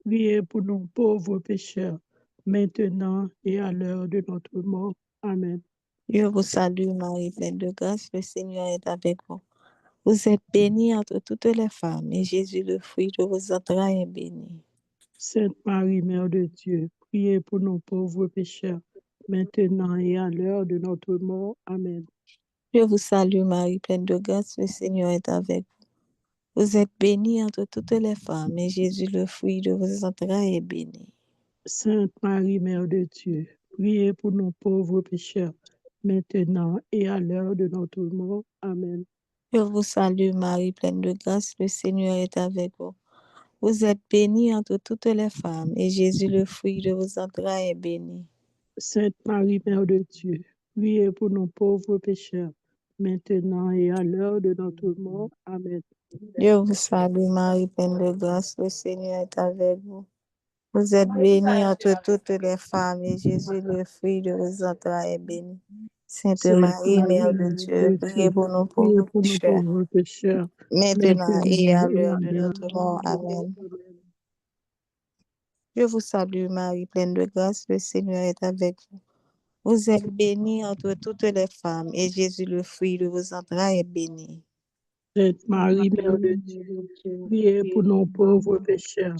priez pour nous pauvres pécheurs, maintenant et à l'heure de notre mort. Amen. Je vous salue Marie, pleine de grâce, le Seigneur est avec vous. Vous êtes bénie entre toutes les femmes, et Jésus, le fruit de vos entrailles, est béni. Sainte Marie, Mère de Dieu, priez pour nous pauvres pécheurs, maintenant et à l'heure de notre mort. Amen. Je vous salue Marie, pleine de grâce, le Seigneur est avec vous. Vous êtes bénie entre toutes les femmes, et Jésus, le fruit de vos entrailles, est béni. Sainte Marie, Mère de Dieu, priez pour nous pauvres pécheurs, maintenant et à l'heure de notre mort. Amen. Je vous salue Marie, pleine de grâce, le Seigneur est avec vous. Vous êtes bénie entre toutes les femmes, et Jésus, le fruit de vos entrailles, est béni. Sainte Marie, Mère de Dieu, priez pour nous pauvres pécheurs, maintenant et à l'heure de notre mort. Amen. Je vous salue Marie, pleine de grâce, le Seigneur est avec vous. Vous êtes bénie entre toutes les femmes, et Jésus, le fruit de vos entrailles, est béni. Sainte Marie, Mère de Dieu, priez pour nous priez pauvres pour nous pécheurs, pauvres pécheurs, maintenant et maintenant à et l'heure à de l'heure notre de mort. notre mort. Amen. Amen. Je vous salue Marie, pleine de grâce, le Seigneur est avec vous. Vous êtes bénie entre toutes les femmes, et Jésus, le fruit de vos entrailles, est béni. Sainte Marie, Mère de Dieu, priez pour nos pauvres pécheurs,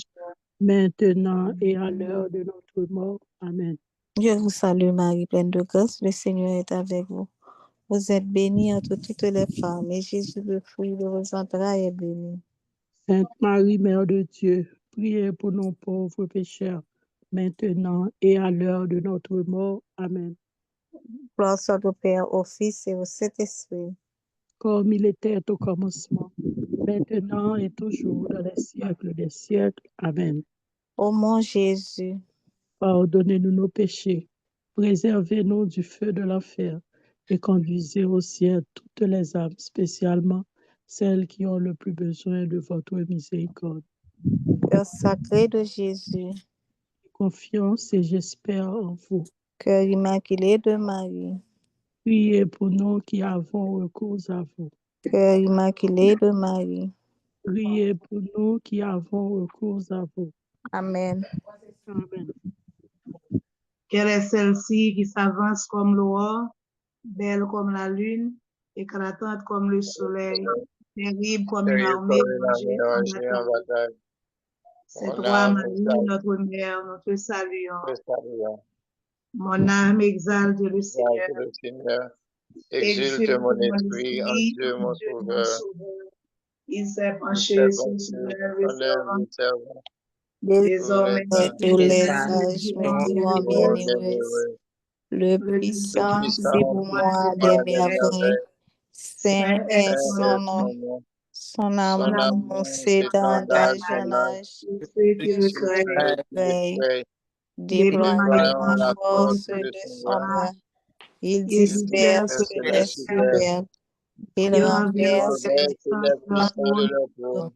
maintenant et à l'heure de notre mort. Amen. Je vous salue Marie, pleine de grâce, le Seigneur est avec vous. Vous êtes bénie entre toutes les femmes, et Jésus, le fruit de vos entrailles, est béni. Sainte Marie, Mère de Dieu, priez pour nos pauvres pécheurs, maintenant et à l'heure de notre mort. Amen. Gloire soit au Père, au Fils et au Saint-Esprit. Comme il était au commencement, maintenant et toujours, dans les siècles des siècles. Amen. Ô mon Jésus, Pardonnez-nous nos péchés, préservez-nous du feu de l'enfer et conduisez au ciel toutes les âmes, spécialement celles qui ont le plus besoin de votre miséricorde. cœur sacré de Jésus, Confiance et j'espère en vous. cœur immaculé de Marie, Priez pour nous qui avons recours à vous. cœur immaculé de Marie. Priez pour nous qui avons recours à vous. Amen. Amen. Quelle est celle-ci qui s'avance comme l'aurore, belle comme la lune, éclatante comme le soleil, terrible comme une armée rangée en bataille. C'est toi, Marie, notre mère, nous te saluons. Mon âme exalte le Seigneur. Exulte mon esprit en Dieu, mon sauveur. Il s'est penché sur son œuvre servant. Désormais, Tous les sages sages me diront bienheureuse. Le puissant dit pour moi des merveilles. Saint est son nom. Son amour s'étend d'âge en âge. Déployant la force de son bras, il disperse les superbes. Il renverse les puissants de leur trône.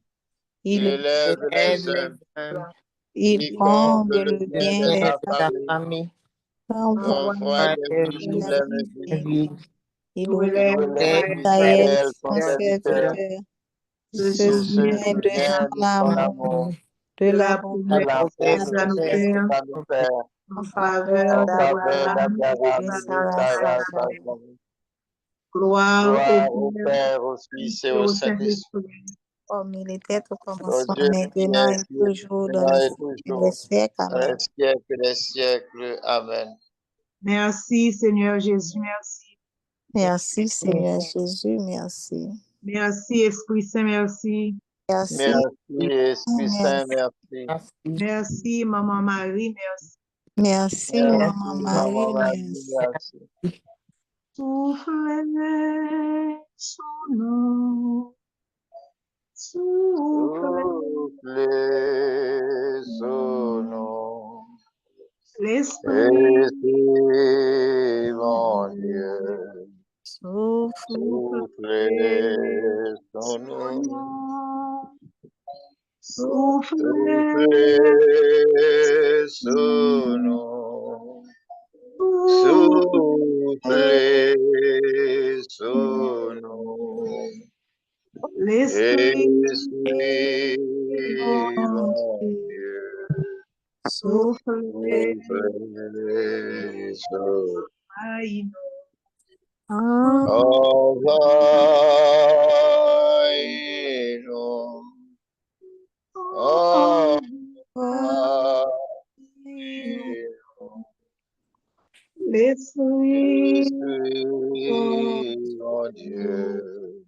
Il élève les Élève hommes. il comble le bien de des ta familles. famille. Envoie Envoie des la vigiles vie. Vie. Il relève relève Israël, Israël, son son serviteur. serviteur. se Se souvient souvient de son amour, de de la la promesse promesse à à nos nos pères, pères en en faveur faveur d'Abraham d'Abraham et et de Sarah, sa femme. Gloire au Au Père, Père, au au Fils Fils et et au au Saint-Esprit. Saint-Esprit, comme il était au Notre commencement, Dieu qui maintenant est, et toujours, dans maintenant les et siècles des toujours, siècles. dans Amen. les siècles des siècles. Amen. Merci, Seigneur Jésus, merci. Merci, Seigneur Jésus, merci. Merci, Esprit Saint, merci. Merci, Merci, Esprit Saint, merci. merci. Merci, Maman Marie, merci. Merci, Merci, Maman Maman Marie, Marie, merci. merci. Soufflez sous nous, soufflez Soufflez sous nous. l'Esprit, Esprit, mon Dieu, Soufflez soufflez sur sous nous. nous, soufflez, Soufflez sur nous. Soufflez sur nous. l'Esprit, Esprit, mon Dieu, soufflez, soufflez sur aïe, envoie-nous. Envoie-nous. l'Esprit, Esprit, mon Dieu,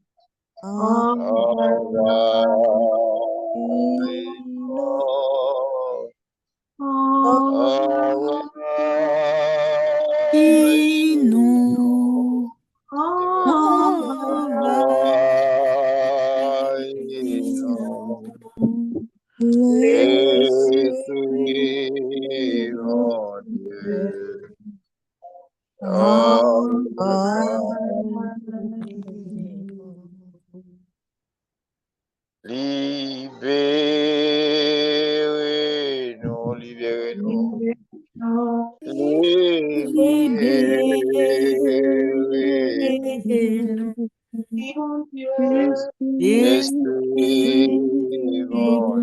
Qui nous Esprit, mon Dieu, libérez-nous, libérez-nous, libérez-nous, Esprit,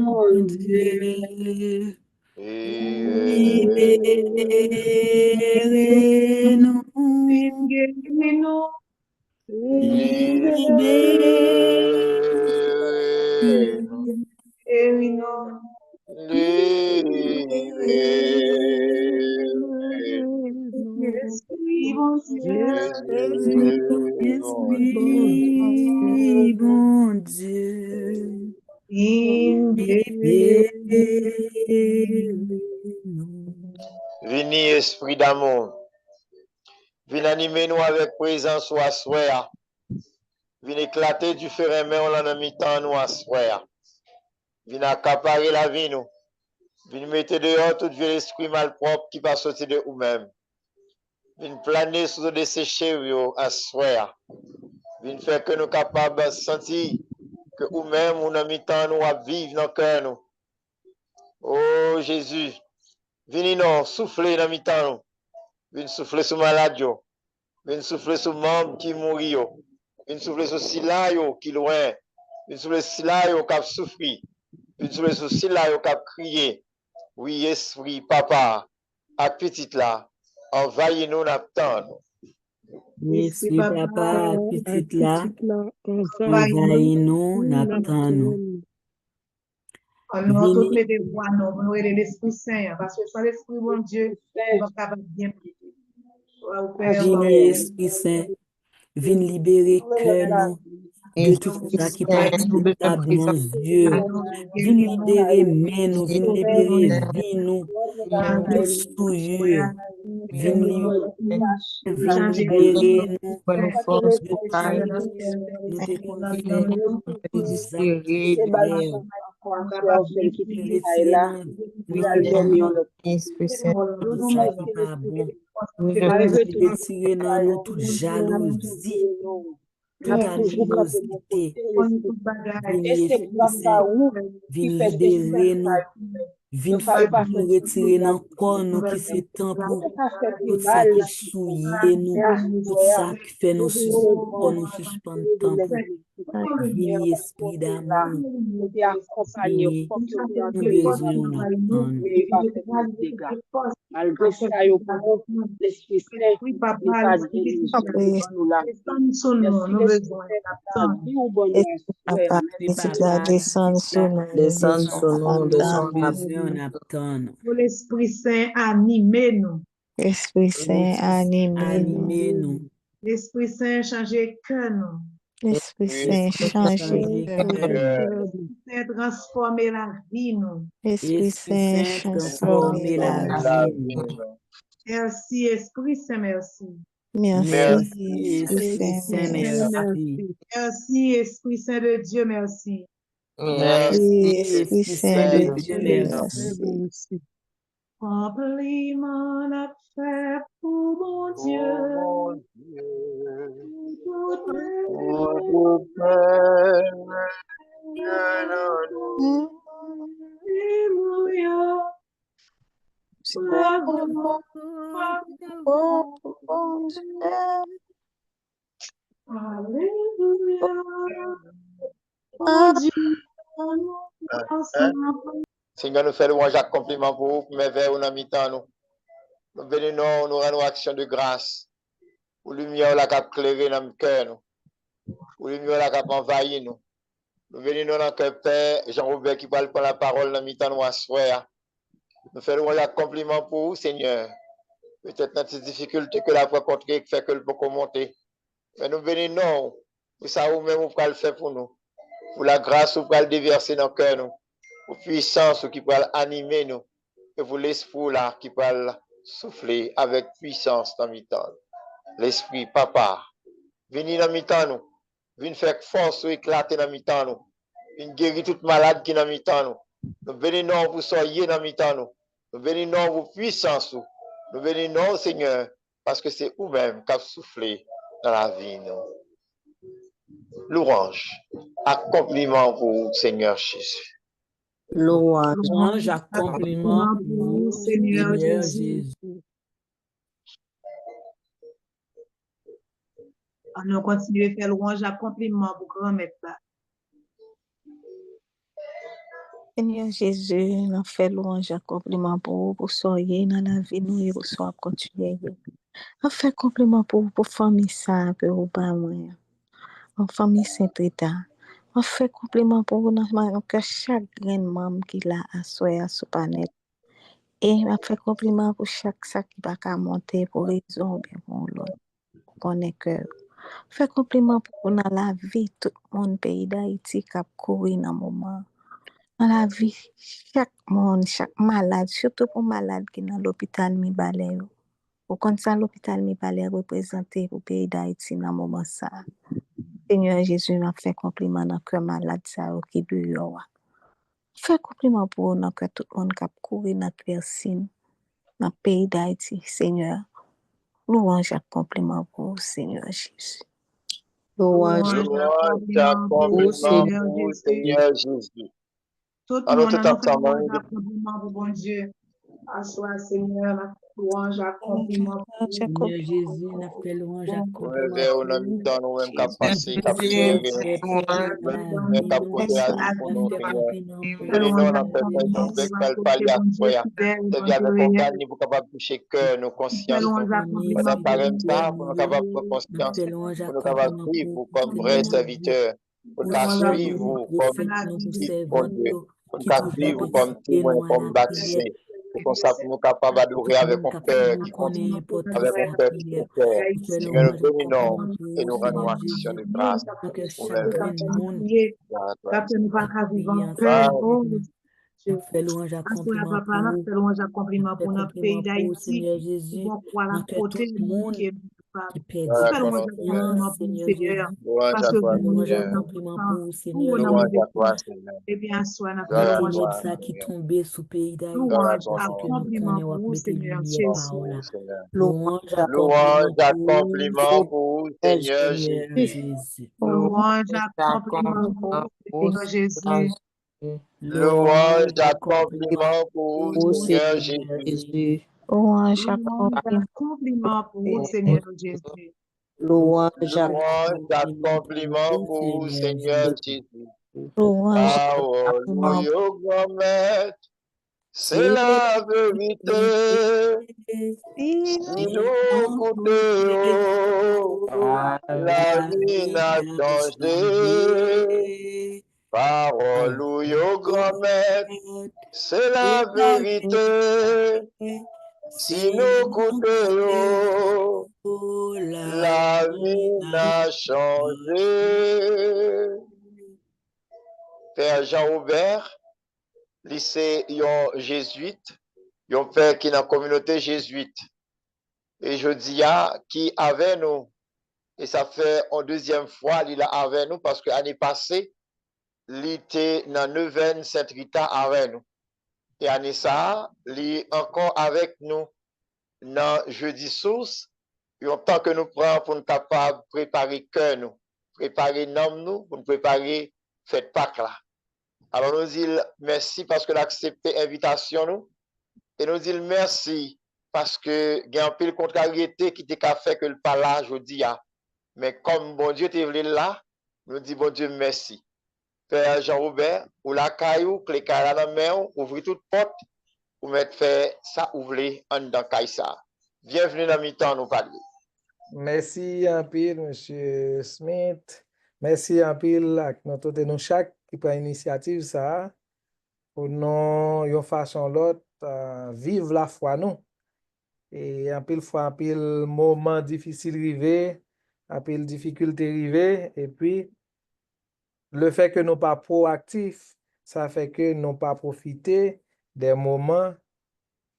mon Dieu, libérez-nous, libérez-nous, libérez-nous, l'Esprit, bon Dieu, Esprit, bon Dieu, libérez-nous. Venez, esprit d'amour. Venez animer nous avec présence ou assoir. Venez éclater du fer et main en mi-temps nous assoir. Venez accaparer la vie nous. Venez mettre dehors tout vieux esprit malpropre qui va sortir de vous-même. Venez planer sur des séchés assoir. Venez faire que nous capables de sentir que vous-même ou en mi-temps nous à vivre dans le cœur nous. Oh Jésus, venez nous souffler dans mi-temps nous. Venez souffler sur malade. Venez souffler sur membre qui mourit. Venez souffler sur Sila qui loin. Venez souffler sur Sila qui a souffert. Venez souffler sur Sila qui a crié. Oui, esprit, papa, à petite là, envahis-nous n'attendre. Esprit, papa, petite là, envahis-nous. envahis-nous, n'attends-nous. Nous tous mettez voix nous, nous aider l'Esprit Saint, parce que sans l'Esprit bon Dieu, on va capable bien prier. Venez, Esprit Saint, viens libérer cœur nous de tout ça qui n'est pas acceptable dans nos yeux. Viens libérer main nous, viens libérer vie nous, toute souillure. Viens libérer nous, nous te confère nous actes hier. Retirer nous, Esprit Saint, tout ça qui n'est pas bon. Retirer nous toute jalousie, toute animosité. Viens Esprit Saint, viens libérer nous, Vin Nous ne pas nous faire retirer dans le corps, nous qui c'est temps pour pas faire tout du ça mal. qui souillé nous, tout ça qui fait nous suspendre, nous suspendre temps pour venir esprit d'amour, Et accompagner Seigneur, comme nous besoin d'entendre. mais pas faire de dégâts. Malgré ça, il faut l'Esprit Saint, Oui, il papa, pas de Après, nous là. descends sur nous, nous besoin d'entendre. Dis au bon Esprit Papa, Oui, Esprit la papa, descend sur nous, nous Descend besoin sur nous, nous besoin d'entendre. besoin d'entendre. Pour l'Esprit Saint, animez-nous. Esprit Saint, animez-nous. Animez-nous. L'Esprit Saint, changez cœur nous. Esprit Oui, Saint, changez Changer cœur. cœur nous. Saint, transformer la vie nous. Esprit Esprit Saint, Saint, transformez transformer la la la vie vie. nous. vie. Merci, Esprit Saint, merci. Merci, Merci, Esprit Esprit Saint, Saint, merci. merci. Merci, Esprit Saint de Dieu, merci. Merci, Merci, Esprit Esprit Saint Saint de de Dieu, Dieu, Très merci. beau aussi. Compliment à fait pour mon Oh Dieu. mon Dieu, Toute pour tout père, Alléluia. Bravo, Oh, bon Dieu. Alléluia. Oh Ah, Dieu, Hein? Seigneur, nous faisons louange compliment pour vous, mais vers nous mi-temps nous. Nous venons, nous rendons action de grâce. Pour lumière la cap clairer dans le cœur nous. Pour lumière la cap envahir nous. Nous venons dans le cœur Père Jean-Robert qui parle prendre la parole dans mi-temps nous à soir. Nous faisons louange compliment pour vous, Seigneur. Peut-être dans ces difficultés que la foi contre qui fait que le peut monter. Mais nous venons, pour ça vous-même vous pouvez le faire pour nous. Pour la grâce vous pouvez le déverser dans le cœur nous. Pour puissance qui peut animer nous. Et pour l'esprit là qui peut souffler avec puissance dans mi-temps. L'esprit, papa, venez dans mi-temps nous. Venez faire force éclater dans mi-temps nous. Venez guérir toute malade qui dans mi-temps nous. Nous venons vous soyez dans mi-temps nous. Nous venons vous puissance. Nous venons, Seigneur, parce que c'est vous-même qui avez soufflé dans la vie nous. Louange, accompliment pour vous, Seigneur Jésus. louange. Louange, accompliment pour vous, Seigneur Seigneur Jésus. Jésus. Nous continuons à faire louange, accompliment pour grand-mère. Seigneur Jésus, nous faisons louange et compliment pour vous, pour soyez dans la vie, nous, et pour soyez continuer. Nous faisons compliment pour vous, pour famille ça, que vous pas moi. En famille Saint-Rita. Nous faisons compliment pour vous, dans que chaque grain de membre qui l'a assoyé à ce panel. Et nous faisons compliment pour chaque sac qui va monter pour raison, bien pour l'autre. Pour que fait compliment pour dans la vie, tout le monde pays d'Haïti qui a couru dans le moment. Dans la vie, chaque monde, chaque malade, surtout pour malade qui est dans l'hôpital Mibalé. Au compte ça, l'hôpital Mibalé représenté pour le pays d'Haïti dans le moment ça. Seigneur Jésus m'a fait compliment dans le malade ça qui est dehors. Fait compliment pour nous que tout le monde qui a couru dans la personne dans le pays d'Haïti, Seigneur. Louange et compliment pour vous, Seigneur Jésus. Louange. Louange, accompliment pour vous, Seigneur Jésus. Tout le monde, nous faisons louange, accompliment pour bon Dieu. Assois, Seigneur, louange, accompliment pour Seigneur Jésus, nous faisons louange, accompliment vers pour nous, vous. dans nous-mêmes, qui passé, qui Jésus, fait fait pour nous, Seigneur. compliment pour Venez vous. nous, on a fait un parler à soi. C'est bien avec compagnie pour capable toucher cœur, nos consciences. On a parlé ça pour nous capable de conscience, pour nous capable de vivre comme vrai serviteur, pour nous suivre comme disciples de Dieu, pour nous vivre comme témoins, comme baptisés. Pour ça, pour nous capables d'adorer avec un cœur qui continue, avec un cœur qui est clair. Seigneur, nous bénissons et nous rendons action de grâce. Nous faisons louange, accompliment pour vous. Seigneur Jésus. Nous faisons tout le monde qui perd confiance, Seigneur Jésus. Louange à toi, Seigneur. Accompliment pour vous, Seigneur Louange Jésus. à toi, Seigneur. Et bien sûr, Ténèbres ça qui tombait sous pays d'Haïti, parce que nous connaissons à mettre lumière par là. Louange, Louange, accompliment accompliment pour vous, Seigneur Jésus. Louange, accompliment pour Seigneur Jésus. Louange, accompliment pour vous, Ô Seigneur Seigneur Jésus. Jésus, louange, Louange, accomplissement, accompliment pour vous, Seigneur Jésus. Louange, Louange, accompliment pour vous, Seigneur Jésus. louange, Parole, accomplissement, au grand maître, c'est la vérité. Si nous goûtons, la vie n'a changé. Parole, au grand maître, c'est la vérité. Si nous goûtons, la vie n'a changé. Père Jean-Aubert, lycée yon jésuite, yon père qui est dans la communauté jésuite. Et je dis qui avec nous, et ça fait en deuxième fois, il est avec nous parce que l'année passée, il était dans Neuvaine Saint-Rita avec nous. Et année ça, il est encore avec nous dans jeudi source, et en temps que nous prenons pour nous capables de préparer cœur nous, préparer nom nous, pour nous préparer fête Pâques là. Alors nous disons merci parce que l'accepté l'invitation nous, et nous disons merci parce que il y a un peu de contrariété qui t'a fait que le pas là aujourd'hui. Mais comme bon Dieu t'est venu là, nous disons bon Dieu merci. Père Jean-Robert, ou la caillou, clé dans la main, ouvrir toute porte, ou mettre fait ça ouvrir en dans Kaïsa. Bienvenue dans mi-temps, nous parler. Merci un peu, Monsieur Smith. Merci un peu à nous chaque qui prend initiative ça pour nous une façon l'autre vivre la foi nous. Et un peu fois un peu moment difficile arrivé, un peu difficulté arrivé et puis le fait que nous pas proactifs, ça fait que nous pas profiter des moments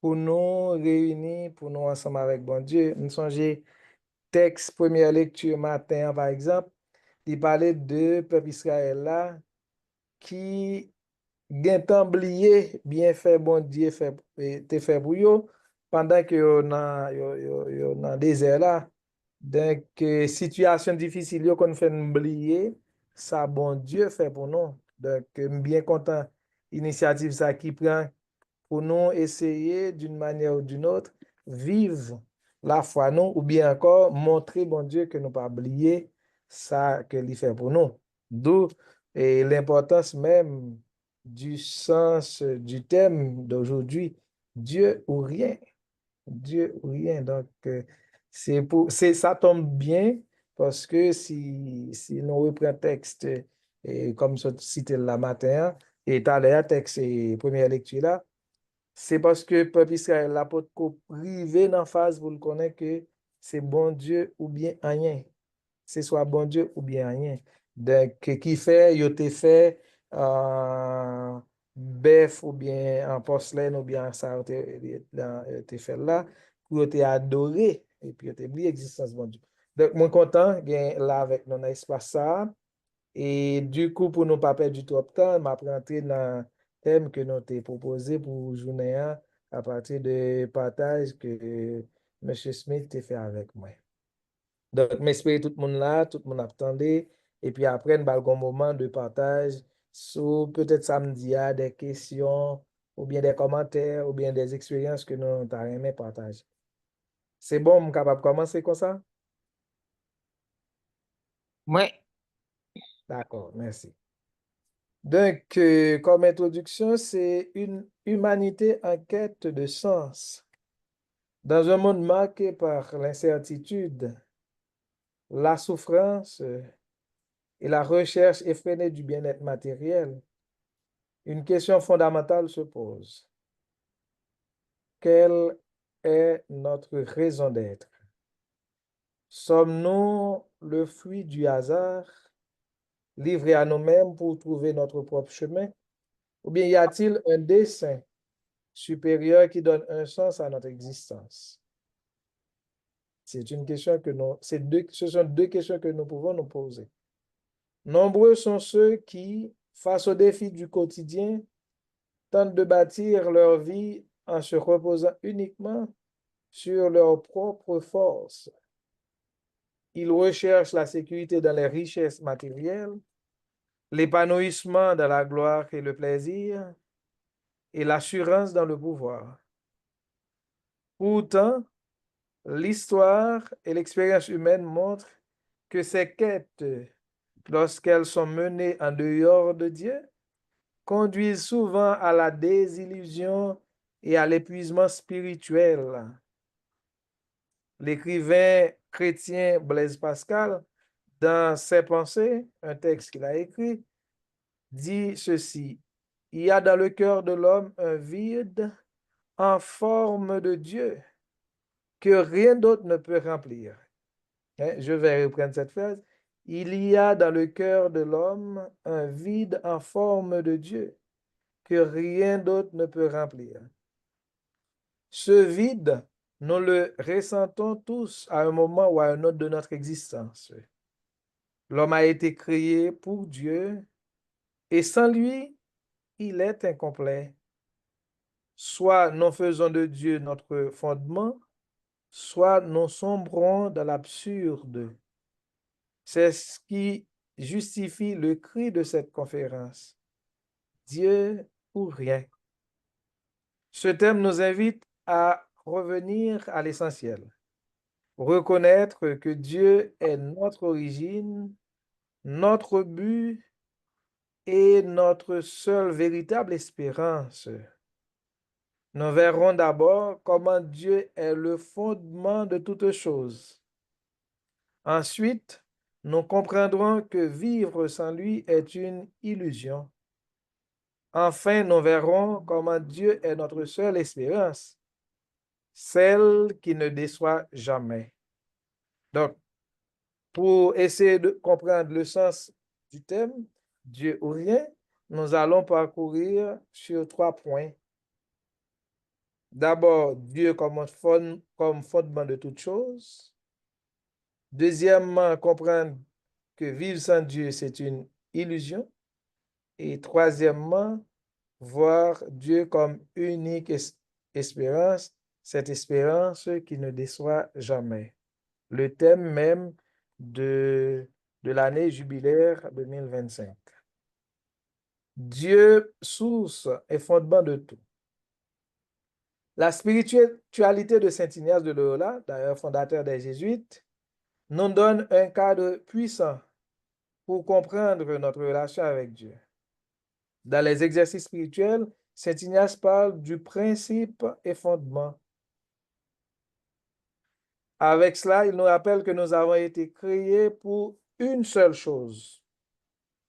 pour nous réunir, pour nous ensemble avec bon Dieu. Nous songeons texte première lecture matin par exemple, il parlait de peuple Israël là qui gen temps oublié bien fait bon Dieu fait te fait pour yo pendant que yo dans désert là. Donc situation difficile yo qu'on fait oublier ça bon Dieu fait pour nous. Donc bien content initiative ça qui prend pour nous essayer d'une manière ou d'une autre vivre la foi nous ou bien encore montrer bon Dieu que nous pas oublier ça que il fait pour nous. D'où l'importance même du sens du thème d'aujourd'hui, Dieu ou rien. Dieu ou rien. Donc ça tombe bien parce que si nous reprenons texte comme ça cité la matin et tout à l'heure texte et première lecture là, c'est parce que peuple Israël la porte privé dans phase pour le connaître que c'est bon Dieu ou bien rien. C'est soit bon Dieu ou bien rien. Donc qui fait yo te fait bœuf ou bien en porcelaine ou bien ça te fait là pour te adorer et puis te oublier l'existence bon Dieu. Donc moi content gain là avec nous dans espace ça et du coup pour nous pas perdre du tout de temps m'a rentrer dans thème que nous t'ai proposé pour journée à partir de partage que monsieur Smith t'a fait avec moi. Donc, m'espère tout le monde là, tout le monde attendait. Et puis après, nous avons un moment de partage sur peut-être samedi, des questions, ou bien des commentaires, ou bien des expériences que nous avons aimé partager. C'est bon, je suis capable de commencer comme ça? Oui. D'accord, merci. Donc, comme introduction, c'est une humanité en quête de sens. Dans un monde marqué par l'incertitude, la souffrance et la recherche effrénée du bien-être matériel, une question fondamentale se pose. Quelle est notre raison d'être? Sommes-nous le fruit du hasard, livrés à nous-mêmes pour trouver notre propre chemin? Ou bien y a-t-il un dessein supérieur qui donne un sens à notre existence? C'est une question que ce sont deux questions que nous pouvons nous poser. Nombreux sont ceux qui, face aux défis du quotidien, tentent de bâtir leur vie en se reposant uniquement sur leurs propres forces. Ils recherchent la sécurité dans les richesses matérielles, l'épanouissement dans la gloire et le plaisir, et l'assurance dans le pouvoir. Pourtant, l'histoire et l'expérience humaine montrent que ces quêtes, lorsqu'elles sont menées en dehors de Dieu, conduisent souvent à la désillusion et à l'épuisement spirituel. L'écrivain chrétien Blaise Pascal, dans ses pensées, un texte qu'il a écrit, dit ceci: il y a dans le cœur de l'homme un vide en forme de Dieu que rien d'autre ne peut remplir. Je vais reprendre cette phrase. Il y a dans le cœur de l'homme un vide en forme de Dieu que rien d'autre ne peut remplir. Ce vide, nous le ressentons tous à un moment ou à un autre de notre existence. L'homme a été créé pour Dieu et sans lui, il est incomplet. Soit nous faisons de Dieu notre fondement, soit nous sombrons dans l'absurde. C'est ce qui justifie le cri de cette conférence. Dieu ou rien. Ce thème nous invite à revenir à l'essentiel. Reconnaître que Dieu est notre origine, notre but et notre seule véritable espérance. Nous verrons d'abord comment Dieu est le fondement de toutes choses. Ensuite, nous comprendrons que vivre sans lui est une illusion. Enfin, nous verrons comment Dieu est notre seule espérance, celle qui ne déçoit jamais. Donc, pour essayer de comprendre le sens du thème, Dieu ou rien, nous allons parcourir sur 3 points. D'abord, Dieu comme fondement de toutes choses. Deuxièmement, comprendre que vivre sans Dieu, c'est une illusion. Et troisièmement, voir Dieu comme unique espérance, cette espérance qui ne déçoit jamais. Le thème même de l'année jubilaire 2025. Dieu, source et fondement de tout. La spiritualité de Saint Ignace de Loyola, d'ailleurs fondateur des Jésuites, nous donne un cadre puissant pour comprendre notre relation avec Dieu. Dans les exercices spirituels, Saint Ignace parle du principe et fondement. Avec cela, il nous rappelle que nous avons été créés pour une seule chose.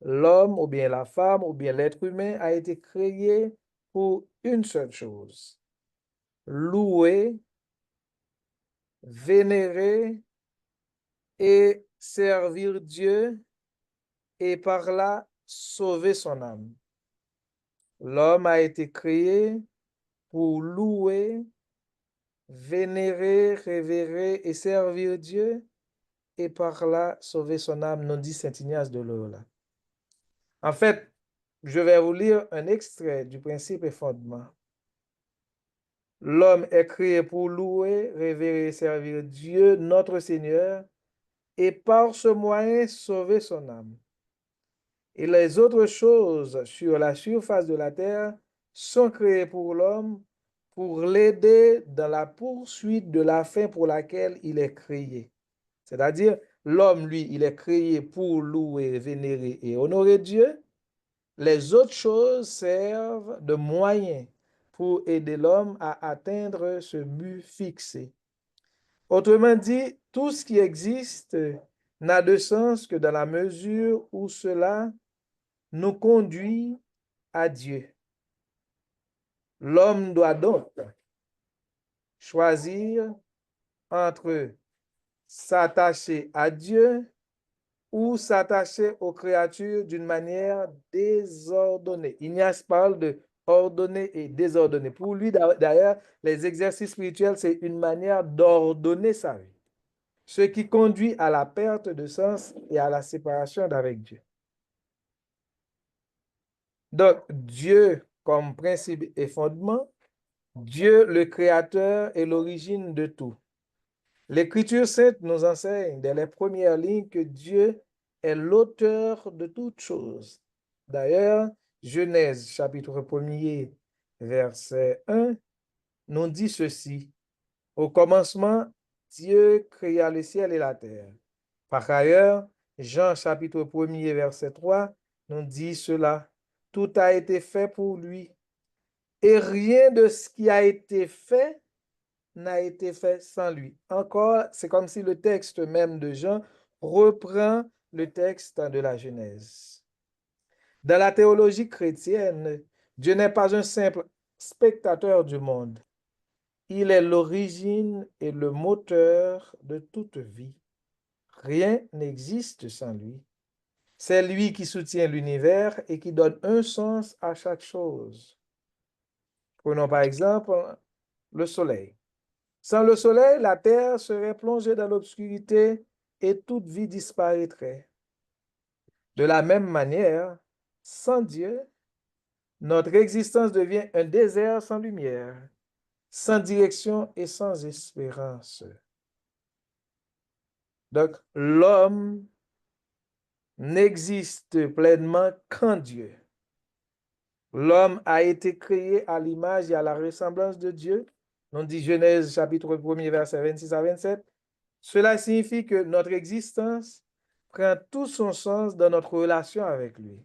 L'homme ou bien la femme ou bien l'être humain a été créé pour une seule chose. Louer, vénérer et servir Dieu et par là sauver son âme. L'homme a été créé pour louer, vénérer, révérer et servir Dieu et par là sauver son âme, nous dit Saint Ignace de Loyola. En fait, je vais vous lire un extrait du principe et fondement. L'homme est créé pour louer, révérer et servir Dieu, notre Seigneur, et par ce moyen sauver son âme. Et les autres choses sur la surface de la terre sont créées pour l'homme, pour l'aider dans la poursuite de la fin pour laquelle il est créé. C'est-à-dire, l'homme, lui, il est créé pour louer, vénérer et honorer Dieu. Les autres choses servent de moyen pour aider l'homme à atteindre ce but fixé. Autrement dit, tout ce qui existe n'a de sens que dans la mesure où cela nous conduit à Dieu. L'homme doit donc choisir entre s'attacher à Dieu ou s'attacher aux créatures d'une manière désordonnée. Ignace parle de ordonné et désordonné. Pour lui, d'ailleurs, les exercices spirituels, c'est une manière d'ordonner sa vie, ce qui conduit à la perte de sens et à la séparation d'avec Dieu. Donc, Dieu comme principe et fondement, Dieu le Créateur est l'origine de tout. L'Écriture sainte nous enseigne dès les premières lignes que Dieu est l'auteur de toutes choses D'ailleurs, Genèse chapitre 1er, verset 1, nous dit ceci. Au commencement, Dieu créa le ciel et la terre. Par ailleurs, Jean chapitre 1er, verset 3, nous dit cela. Tout a été fait pour lui. Et rien de ce qui a été fait n'a été fait sans lui. Encore, c'est comme si le texte même de Jean reprend le texte de la Genèse. Dans la théologie chrétienne, Dieu n'est pas un simple spectateur du monde. Il est l'origine et le moteur de toute vie. Rien n'existe sans lui. C'est lui qui soutient l'univers et qui donne un sens à chaque chose. Prenons par exemple le soleil. Sans le soleil, la terre serait plongée dans l'obscurité et toute vie disparaîtrait. De la même manière, sans Dieu, notre existence devient un désert sans lumière, sans direction et sans espérance. Donc, l'homme n'existe pleinement qu'en Dieu. L'homme a été créé à l'image et à la ressemblance de Dieu. On dit Genèse chapitre 1er, verset 26 à 27. Cela signifie que notre existence prend tout son sens dans notre relation avec lui.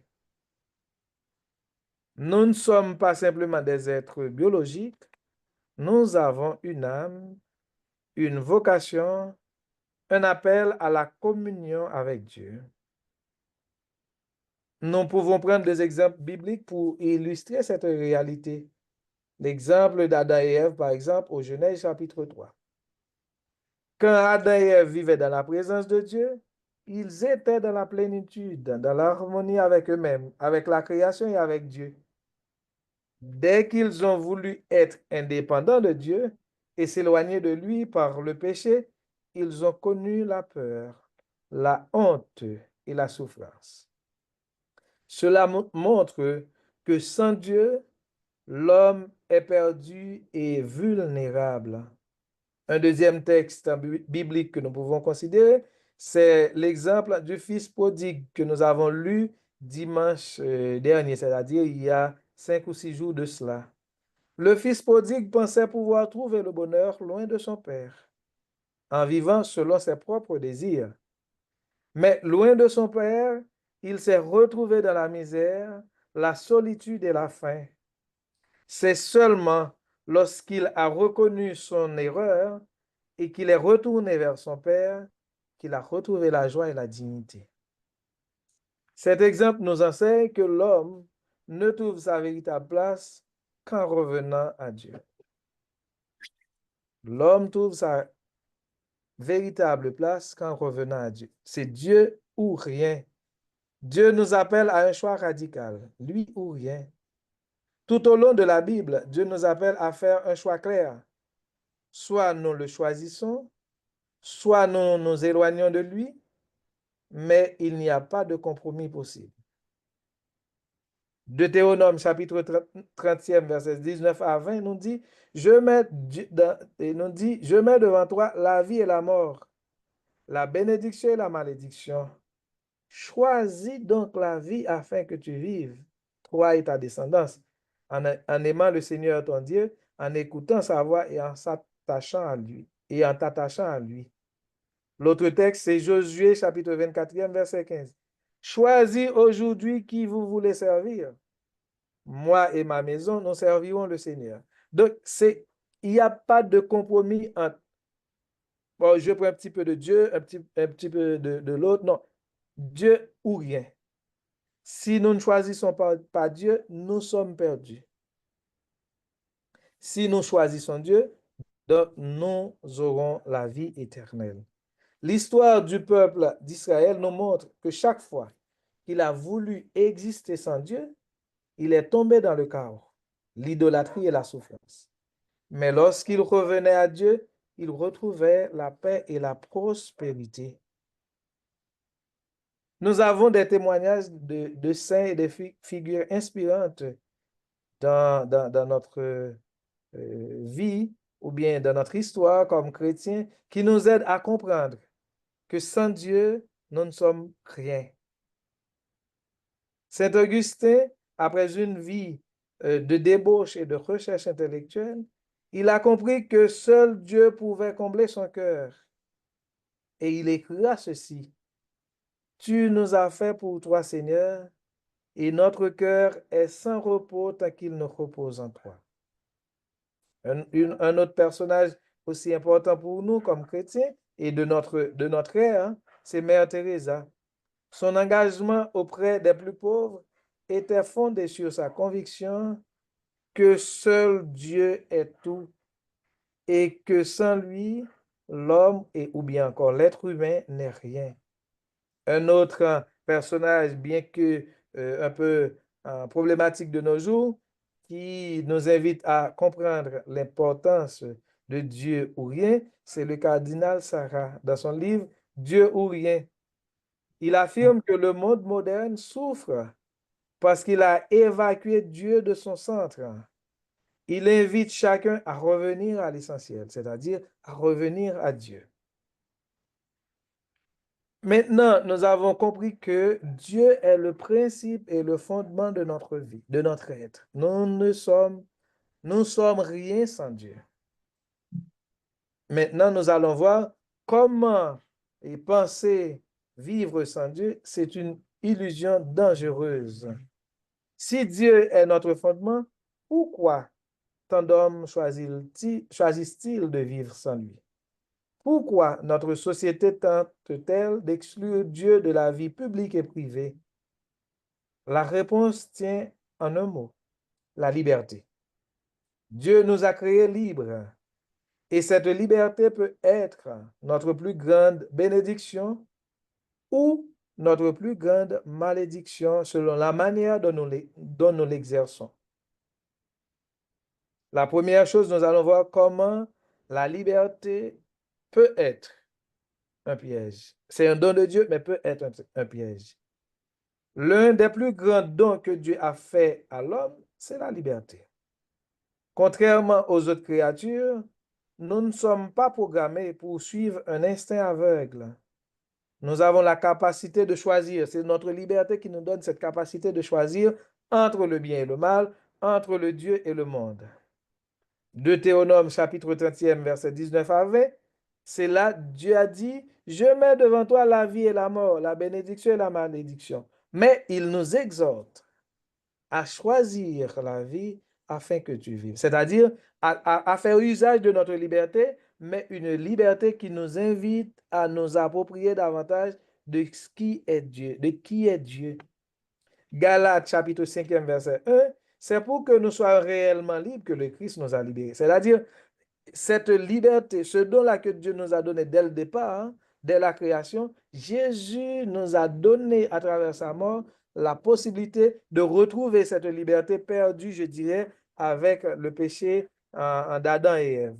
Nous ne sommes pas simplement des êtres biologiques, nous avons une âme, une vocation, un appel à la communion avec Dieu. Nous pouvons prendre des exemples bibliques pour illustrer cette réalité. L'exemple d'Adam et Ève, par exemple, au Genèse chapitre 3. Quand Adam et Ève vivaient dans la présence de Dieu, ils étaient dans la plénitude, dans l'harmonie avec eux-mêmes, avec la création et avec Dieu. Dès qu'ils ont voulu être indépendants de Dieu et s'éloigner de lui par le péché, ils ont connu la peur, la honte et la souffrance. Cela montre que sans Dieu, l'homme est perdu et vulnérable. Un deuxième texte biblique que nous pouvons considérer, c'est l'exemple du fils prodigue que nous avons lu dimanche dernier, c'est-à-dire il y a 5 ou 6 jours de cela. Le fils prodigue pensait pouvoir trouver le bonheur loin de son père, en vivant selon ses propres désirs. Mais loin de son père, il s'est retrouvé dans la misère, la solitude et la faim. C'est seulement lorsqu'il a reconnu son erreur et qu'il est retourné vers son père qu'il a retrouvé la joie et la dignité. Cet exemple nous enseigne que l'homme ne trouve sa véritable place qu'en revenant à Dieu. L'homme trouve sa véritable place qu'en revenant à Dieu. C'est Dieu ou rien. Dieu nous appelle à un choix radical, lui ou rien. Tout au long de la Bible, Dieu nous appelle à faire un choix clair. Soit nous le choisissons, soit nous nous éloignons de lui, mais il n'y a pas de compromis possible. Deutéronome chapitre 30e, verset 19 à 20 nous dit, je mets devant toi la vie et la mort, la bénédiction et la malédiction. Choisis donc la vie afin que tu vives, toi et ta descendance, en aimant le Seigneur ton Dieu, en écoutant sa voix et en s'attachant à lui, et en t'attachant à lui. L'autre texte, c'est Josué, chapitre 24e, verset 15. Choisis aujourd'hui qui vous voulez servir. Moi et ma maison, nous servirons le Seigneur. Donc, il n'y a pas de compromis entre, bon, je prends un petit peu de Dieu, un petit peu de l'autre. Non, Dieu ou rien. Si nous ne choisissons pas Dieu, nous sommes perdus. Si nous choisissons Dieu, donc nous aurons la vie éternelle. L'histoire du peuple d'Israël nous montre que chaque fois qu'il a voulu exister sans Dieu, il est tombé dans le chaos, l'idolâtrie et la souffrance. Mais lorsqu'il revenait à Dieu, il retrouvait la paix et la prospérité. Nous avons des témoignages de saints et de figures inspirantes dans notre vie ou bien dans notre histoire comme chrétiens qui nous aident à comprendre que sans Dieu, nous ne sommes rien. Saint Augustin, après une vie de débauche et de recherche intellectuelle, il a compris que seul Dieu pouvait combler son cœur. Et il écrira ceci: Tu nous as fait pour toi, Seigneur, et notre cœur est sans repos tant qu'il ne repose en toi. Un autre personnage aussi important pour nous comme chrétiens et de notre ère, c'est Mère Teresa. Son engagement auprès des plus pauvres était fondé sur sa conviction que seul Dieu est tout et que sans lui, l'homme ou bien encore l'être humain n'est rien. Un autre personnage, bien que un peu problématique de nos jours, qui nous invite à comprendre l'importance de Dieu ou rien, c'est le cardinal Sarah. Dans son livre Dieu ou rien, il affirme que le monde moderne souffre parce qu'il a évacué Dieu de son centre. Il invite chacun à revenir à l'essentiel, c'est-à-dire à revenir à Dieu. Maintenant, nous avons compris que Dieu est le principe et le fondement de notre vie, de notre être. Nous sommes rien sans Dieu. Maintenant, nous allons voir comment penser vivre sans Dieu. C'est une illusion dangereuse. Si Dieu est notre fondement, pourquoi tant d'hommes choisissent-ils de vivre sans lui? Pourquoi notre société tente-t-elle d'exclure Dieu de la vie publique et privée? La réponse tient en un mot: la liberté. Dieu nous a créés libres et cette liberté peut être notre plus grande bénédiction ou notre plus grande malédiction selon la manière dont nous l'exerçons. La première chose, nous allons voir comment la liberté peut être un piège. C'est un don de Dieu, mais peut être un piège. L'un des plus grands dons que Dieu a fait à l'homme, c'est la liberté. Contrairement aux autres créatures, nous ne sommes pas programmés pour suivre un instinct aveugle. Nous avons la capacité de choisir. C'est notre liberté qui nous donne cette capacité de choisir entre le bien et le mal, entre le Dieu et le monde. Deutéronome chapitre 30e, verset 19 à 20, c'est là Dieu a dit: je mets devant toi la vie et la mort, la bénédiction et la malédiction. Mais il nous exhorte à choisir la vie afin que tu vives. C'est-à-dire à faire usage de notre liberté, mais une liberté qui nous invite à nous approprier davantage de ce qui est Dieu, de qui est Dieu. Galates chapitre 5e, verset 1, c'est pour que nous soyons réellement libres que le Christ nous a libérés. C'est-à-dire, cette liberté, ce don-là que Dieu nous a donné dès le départ, dès la création, Jésus nous a donné à travers sa mort la possibilité de retrouver cette liberté perdue, je dirais, avec le péché d'Adam et Ève.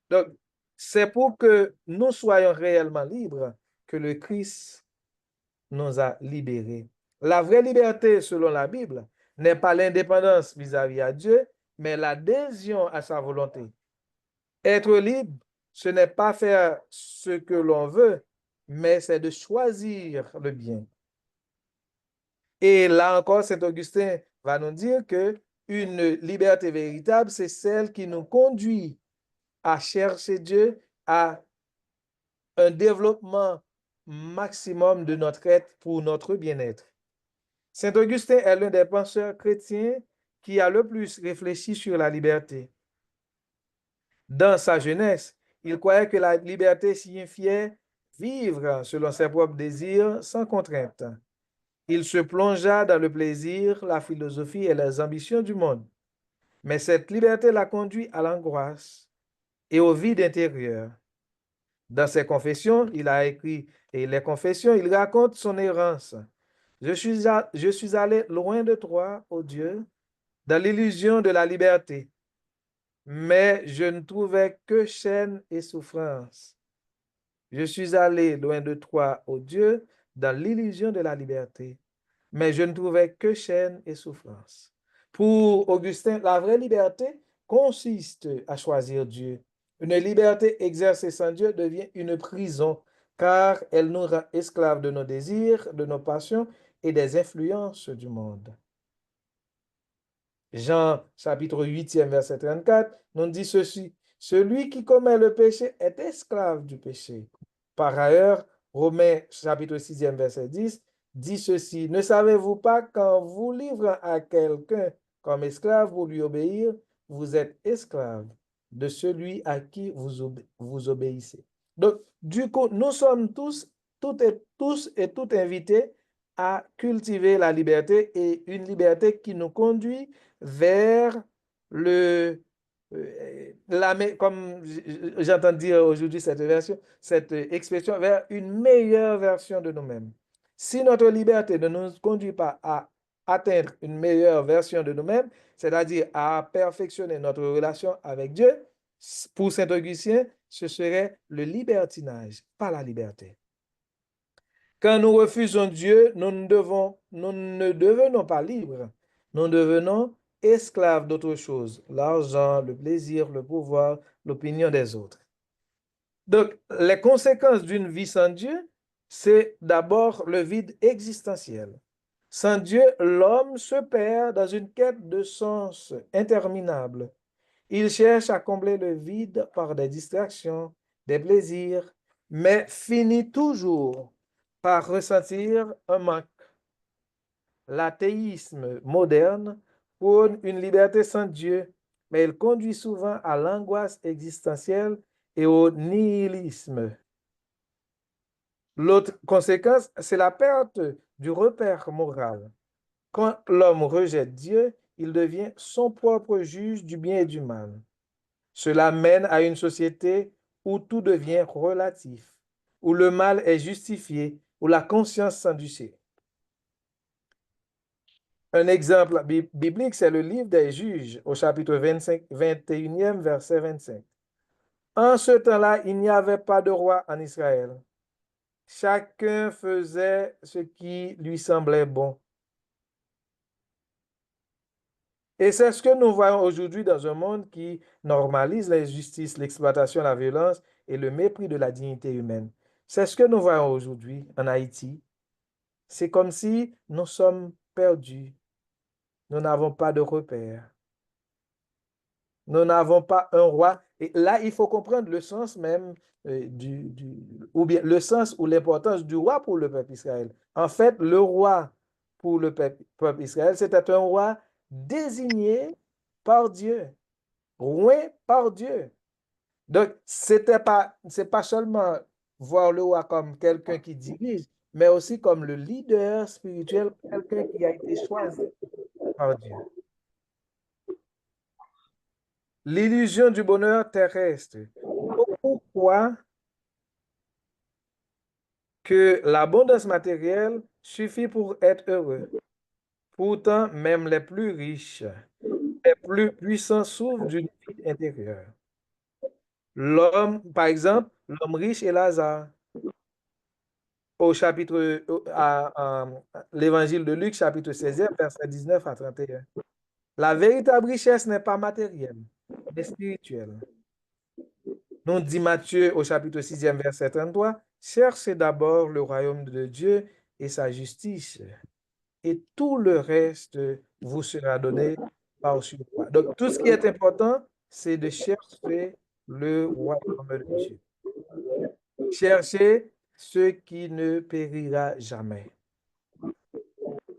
Donc, c'est pour que nous soyons réellement libres que le Christ nous a libérés. La vraie liberté, selon la Bible, n'est pas l'indépendance vis-à-vis à Dieu, mais l'adhésion à sa volonté. Être libre, ce n'est pas faire ce que l'on veut, mais c'est de choisir le bien. Et là encore, Saint Augustin va nous dire que une liberté véritable, c'est celle qui nous conduit à chercher Dieu, à un développement maximum de notre être pour notre bien-être. Saint Augustin est l'un des penseurs chrétiens qui a le plus réfléchi sur la liberté. Dans sa jeunesse, il croyait que la liberté signifiait vivre selon ses propres désirs sans contrainte. Il se plongea dans le plaisir, la philosophie et les ambitions du monde. Mais cette liberté l'a conduit à l'angoisse et au vide intérieur. Dans ses confessions, il a écrit, et les confessions, il raconte son errance. Je suis allé loin de toi, ô Dieu, dans l'illusion de la liberté, mais je ne trouvais que chaîne et souffrance. Je suis allé loin de toi, ô Dieu, dans l'illusion de la liberté, mais je ne trouvais que chaîne et souffrance. Pour Augustin, la vraie liberté consiste à choisir Dieu. Une liberté exercée sans Dieu devient une prison, car elle nous rend esclaves de nos désirs, de nos passions et des influences du monde. Jean chapitre 8e, verset 34, nous dit ceci. Celui qui commet le péché est esclave du péché. Par ailleurs, Romains chapitre 6e, verset 10, dit ceci. Ne savez-vous pas qu'en vous livrant à quelqu'un comme esclave pour lui obéir, vous êtes esclave de celui à qui vous obéissez. Donc, du coup, nous sommes toutes invités à cultiver la liberté et une liberté qui nous conduit vers comme j'entends dire aujourd'hui cette expression, vers une meilleure version de nous-mêmes. Si notre liberté ne nous conduit pas à atteindre une meilleure version de nous-mêmes, c'est-à-dire à perfectionner notre relation avec Dieu, pour Saint Augustin, ce serait le libertinage, pas la liberté. Quand nous refusons Dieu, nous ne devenons pas libres. Nous devenons esclaves d'autre chose, l'argent, le plaisir, le pouvoir, l'opinion des autres. Donc, les conséquences d'une vie sans Dieu, c'est d'abord le vide existentiel. Sans Dieu, l'homme se perd dans une quête de sens interminable. Il cherche à combler le vide par des distractions, des plaisirs, mais finit toujours par ressentir un manque. L'athéisme moderne prône une liberté sans Dieu, mais il conduit souvent à l'angoisse existentielle et au nihilisme. L'autre conséquence, c'est la perte du repère moral. Quand l'homme rejette Dieu, il devient son propre juge du bien et du mal. Cela mène à une société où tout devient relatif, où le mal est justifié, où la conscience s'endurcit. Un exemple biblique, c'est le livre des Juges, au chapitre 21e, verset 25. En ce temps-là, il n'y avait pas de roi en Israël. Chacun faisait ce qui lui semblait bon. Et c'est ce que nous voyons aujourd'hui dans un monde qui normalise l'injustice, l'exploitation, la violence et le mépris de la dignité humaine. C'est ce que nous voyons aujourd'hui en Haïti. C'est comme si nous sommes perdus. Nous n'avons pas de repère. Nous n'avons pas un roi. Et là, il faut comprendre le sens même ou bien le sens ou l'importance du roi pour le peuple Israël. En fait, le roi pour le peuple Israël, c'était un roi désigné par Dieu, oint par Dieu. Donc, c'est pas seulement voir le roi comme quelqu'un qui dirige, mais aussi comme le leader spirituel, quelqu'un qui a été choisi par Dieu. L'illusion du bonheur terrestre. Pourquoi que l'abondance matérielle suffit pour être heureux? Pourtant, même les plus riches, les plus puissants souffrent d'une vie intérieure. L'homme, par exemple, l'homme riche et Lazare. Au chapitre, l'évangile de Luc, chapitre 16, verset 19 à 31. La véritable richesse n'est pas matérielle, mais spirituelle. Nous dit Matthieu au chapitre 6e, verset 33, cherchez d'abord le royaume de Dieu et sa justice, et tout le reste vous sera donné par surcroît. Donc, tout ce qui est important, c'est de chercher le royaume de Dieu. Chercher ce qui ne périra jamais.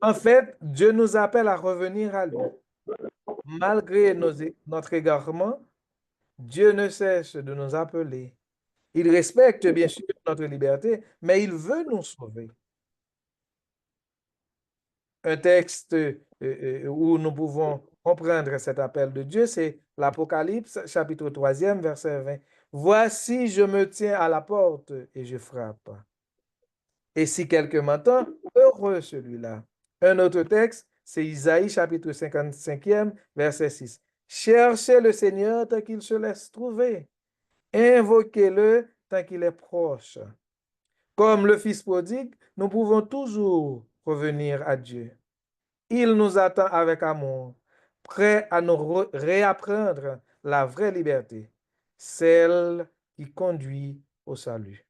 En fait, Dieu nous appelle à revenir à lui. Malgré notre égarement, Dieu ne cesse de nous appeler. Il respecte bien sûr notre liberté, mais il veut nous sauver. Un texte où nous pouvons comprendre cet appel de Dieu, c'est l'Apocalypse, chapitre 3e, verset 20. Voici, je me tiens à la porte et je frappe. Et si quelqu'un m'entend, heureux celui-là. Un autre texte, c'est Isaïe, chapitre 55e, verset 6. Cherchez le Seigneur tant qu'il se laisse trouver. Invoquez-le tant qu'il est proche. Comme le Fils prodigue, nous pouvons toujours revenir à Dieu. Il nous attend avec amour, prêt à nous réapprendre la vraie liberté, celle qui conduit au salut.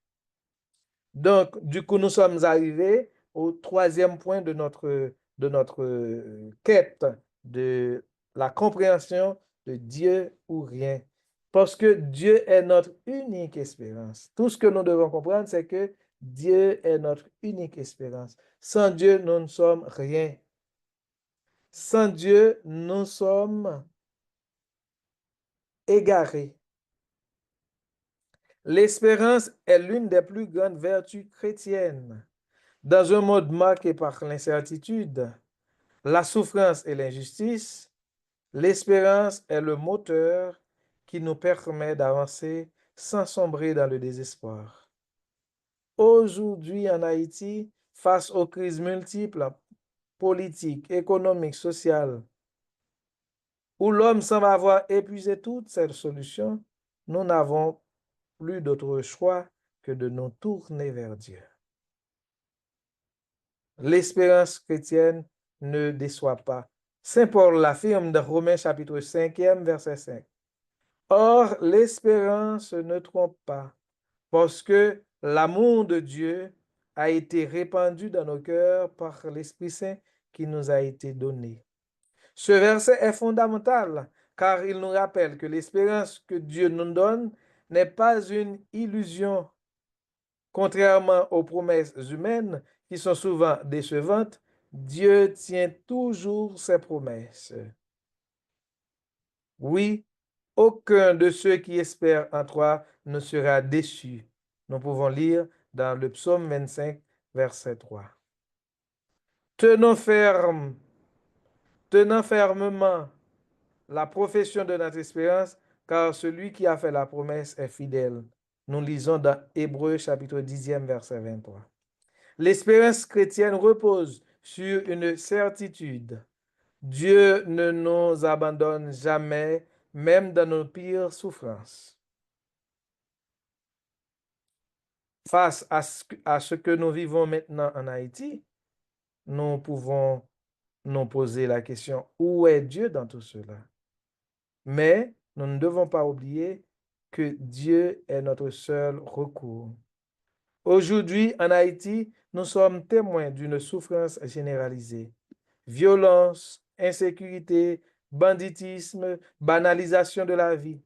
Donc, du coup, nous sommes arrivés au troisième point de notre quête de la compréhension de Dieu ou rien. Parce que Dieu est notre unique espérance. Tout ce que nous devons comprendre, c'est que Dieu est notre unique espérance. Sans Dieu, nous ne sommes rien. Sans Dieu, nous sommes égarés. L'espérance est l'une des plus grandes vertus chrétiennes. Dans un monde marqué par l'incertitude, la souffrance et l'injustice, l'espérance est le moteur qui nous permet d'avancer sans sombrer dans le désespoir. Aujourd'hui, en Haïti, face aux crises multiples, politiques, économiques, sociales, où l'homme semble avoir épuisé toutes ses solutions, nous n'avons plus d'autre choix que de nous tourner vers Dieu. L'espérance chrétienne ne déçoit pas. Saint Paul l'affirme dans Romains chapitre 5, verset 5. Or, l'espérance ne trompe pas, parce que l'amour de Dieu a été répandu dans nos cœurs par l'Esprit Saint qui nous a été donné. Ce verset est fondamental, car il nous rappelle que l'espérance que Dieu nous donne n'est pas une illusion. Contrairement aux promesses humaines qui sont souvent décevantes, Dieu tient toujours ses promesses. Oui, aucun de ceux qui espèrent en toi ne sera déçu. Nous pouvons lire dans le psaume 25, verset 3. Tenons fermement la profession de notre espérance, car celui qui a fait la promesse est fidèle. Nous lisons dans Hébreux chapitre 10, verset 23. L'espérance chrétienne repose sur une certitude. Dieu ne nous abandonne jamais, même dans nos pires souffrances. Face à ce que nous vivons maintenant en Haïti, nous pouvons nous poser la question, où est Dieu dans tout cela? Mais nous ne devons pas oublier que Dieu est notre seul recours. Aujourd'hui, en Haïti, nous sommes témoins d'une souffrance généralisée. Violence, insécurité, banditisme, banalisation de la vie,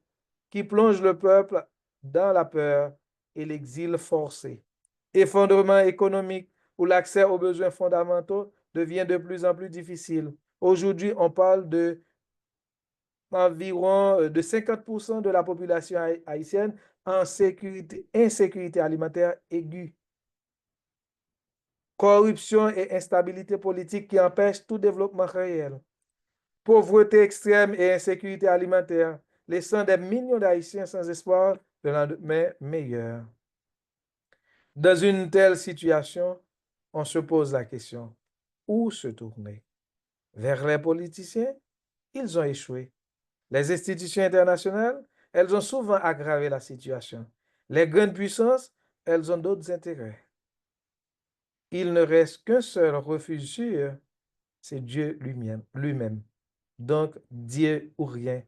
qui plonge le peuple dans la peur et l'exil forcé. Effondrement économique où l'accès aux besoins fondamentaux devient de plus en plus difficile. Aujourd'hui, on parle de environ de 50% de la population haïtienne en insécurité alimentaire aiguë. Corruption et instabilité politique qui empêchent tout développement réel. Pauvreté extrême et insécurité alimentaire, laissant des millions d'Haïtiens sans espoir de lendemain meilleur. Dans une telle situation, on se pose la question, où se tourner? Vers les politiciens? Ils ont échoué. Les institutions internationales, elles ont souvent aggravé la situation. Les grandes puissances, elles ont d'autres intérêts. Il ne reste qu'un seul refuge sûr, c'est Dieu lui-même. Donc, Dieu ou rien.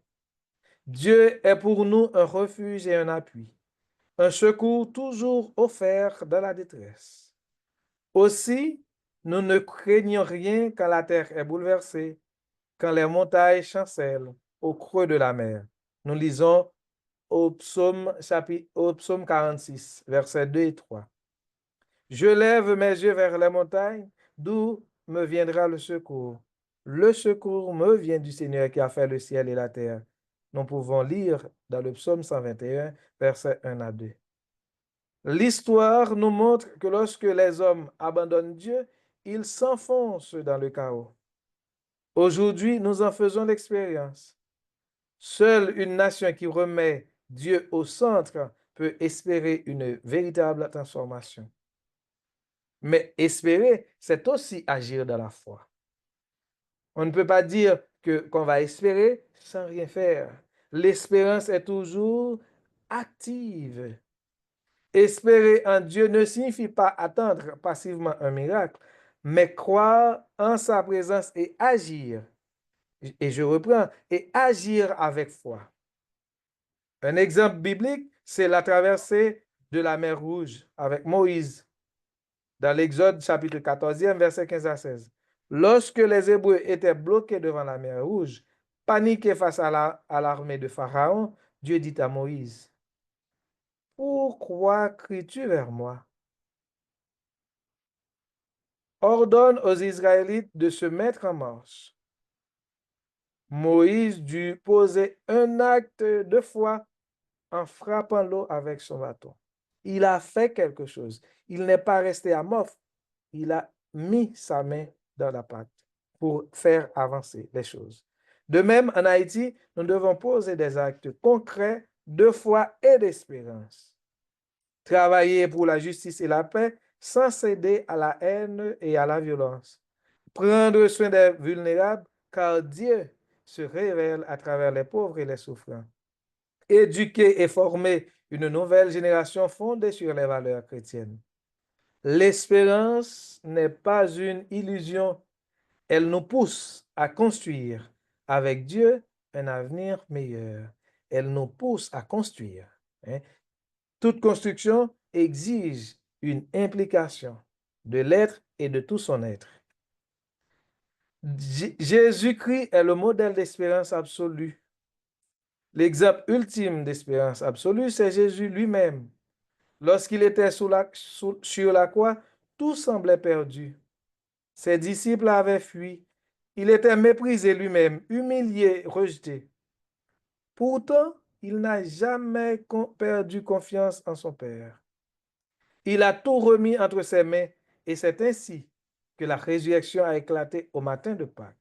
Dieu est pour nous un refuge et un appui, un secours toujours offert dans la détresse. Aussi, nous ne craignons rien quand la terre est bouleversée, quand les montagnes chancellent au creux de la mer. Nous lisons au psaume 46, versets 2 et 3. Je lève mes yeux vers les montagnes, d'où me viendra le secours. Le secours me vient du Seigneur qui a fait le ciel et la terre. Nous pouvons lire dans le psaume 121, versets 1 à 2. L'histoire nous montre que lorsque les hommes abandonnent Dieu, ils s'enfoncent dans le chaos. Aujourd'hui, nous en faisons l'expérience. Seule une nation qui remet Dieu au centre peut espérer une véritable transformation. Mais espérer, c'est aussi agir dans la foi. On ne peut pas dire qu'on va espérer sans rien faire. L'espérance est toujours active. Espérer en Dieu ne signifie pas attendre passivement un miracle, mais croire en sa présence et agir. Et je reprends, et agir avec foi. Un exemple biblique, c'est la traversée de la mer Rouge avec Moïse. dans l'Exode chapitre 14e, verset 15 à 16. Lorsque les Hébreux étaient bloqués devant la mer Rouge, paniqués face à l'armée de Pharaon, Dieu dit à Moïse, « Pourquoi cries-tu vers moi? Ordonne aux Israélites de se mettre en marche. » Moïse dut poser un acte de foi en frappant l'eau avec son bâton. Il a fait quelque chose. Il n'est pas resté amorphe. Il a mis sa main dans la pâte pour faire avancer les choses. De même, en Haïti, nous devons poser des actes concrets de foi et d'espérance. Travailler pour la justice et la paix sans céder à la haine et à la violence. Prendre soin des vulnérables, car Dieu se révèle à travers les pauvres et les souffrants. Éduquer et former une nouvelle génération fondée sur les valeurs chrétiennes. L'espérance n'est pas une illusion, elle nous pousse à construire avec Dieu un avenir meilleur. Elle nous pousse à construire. Toute construction exige une implication de l'être et de tout son être. Jésus-Christ est le modèle d'espérance absolue. L'exemple ultime d'espérance absolue, c'est Jésus lui-même. Lorsqu'il était sur la croix, tout semblait perdu. Ses disciples avaient fui. Il était méprisé lui-même, humilié, rejeté. Pourtant, il n'a jamais perdu confiance en son Père. Il a tout remis entre ses mains et c'est ainsi que la résurrection a éclaté au matin de Pâques.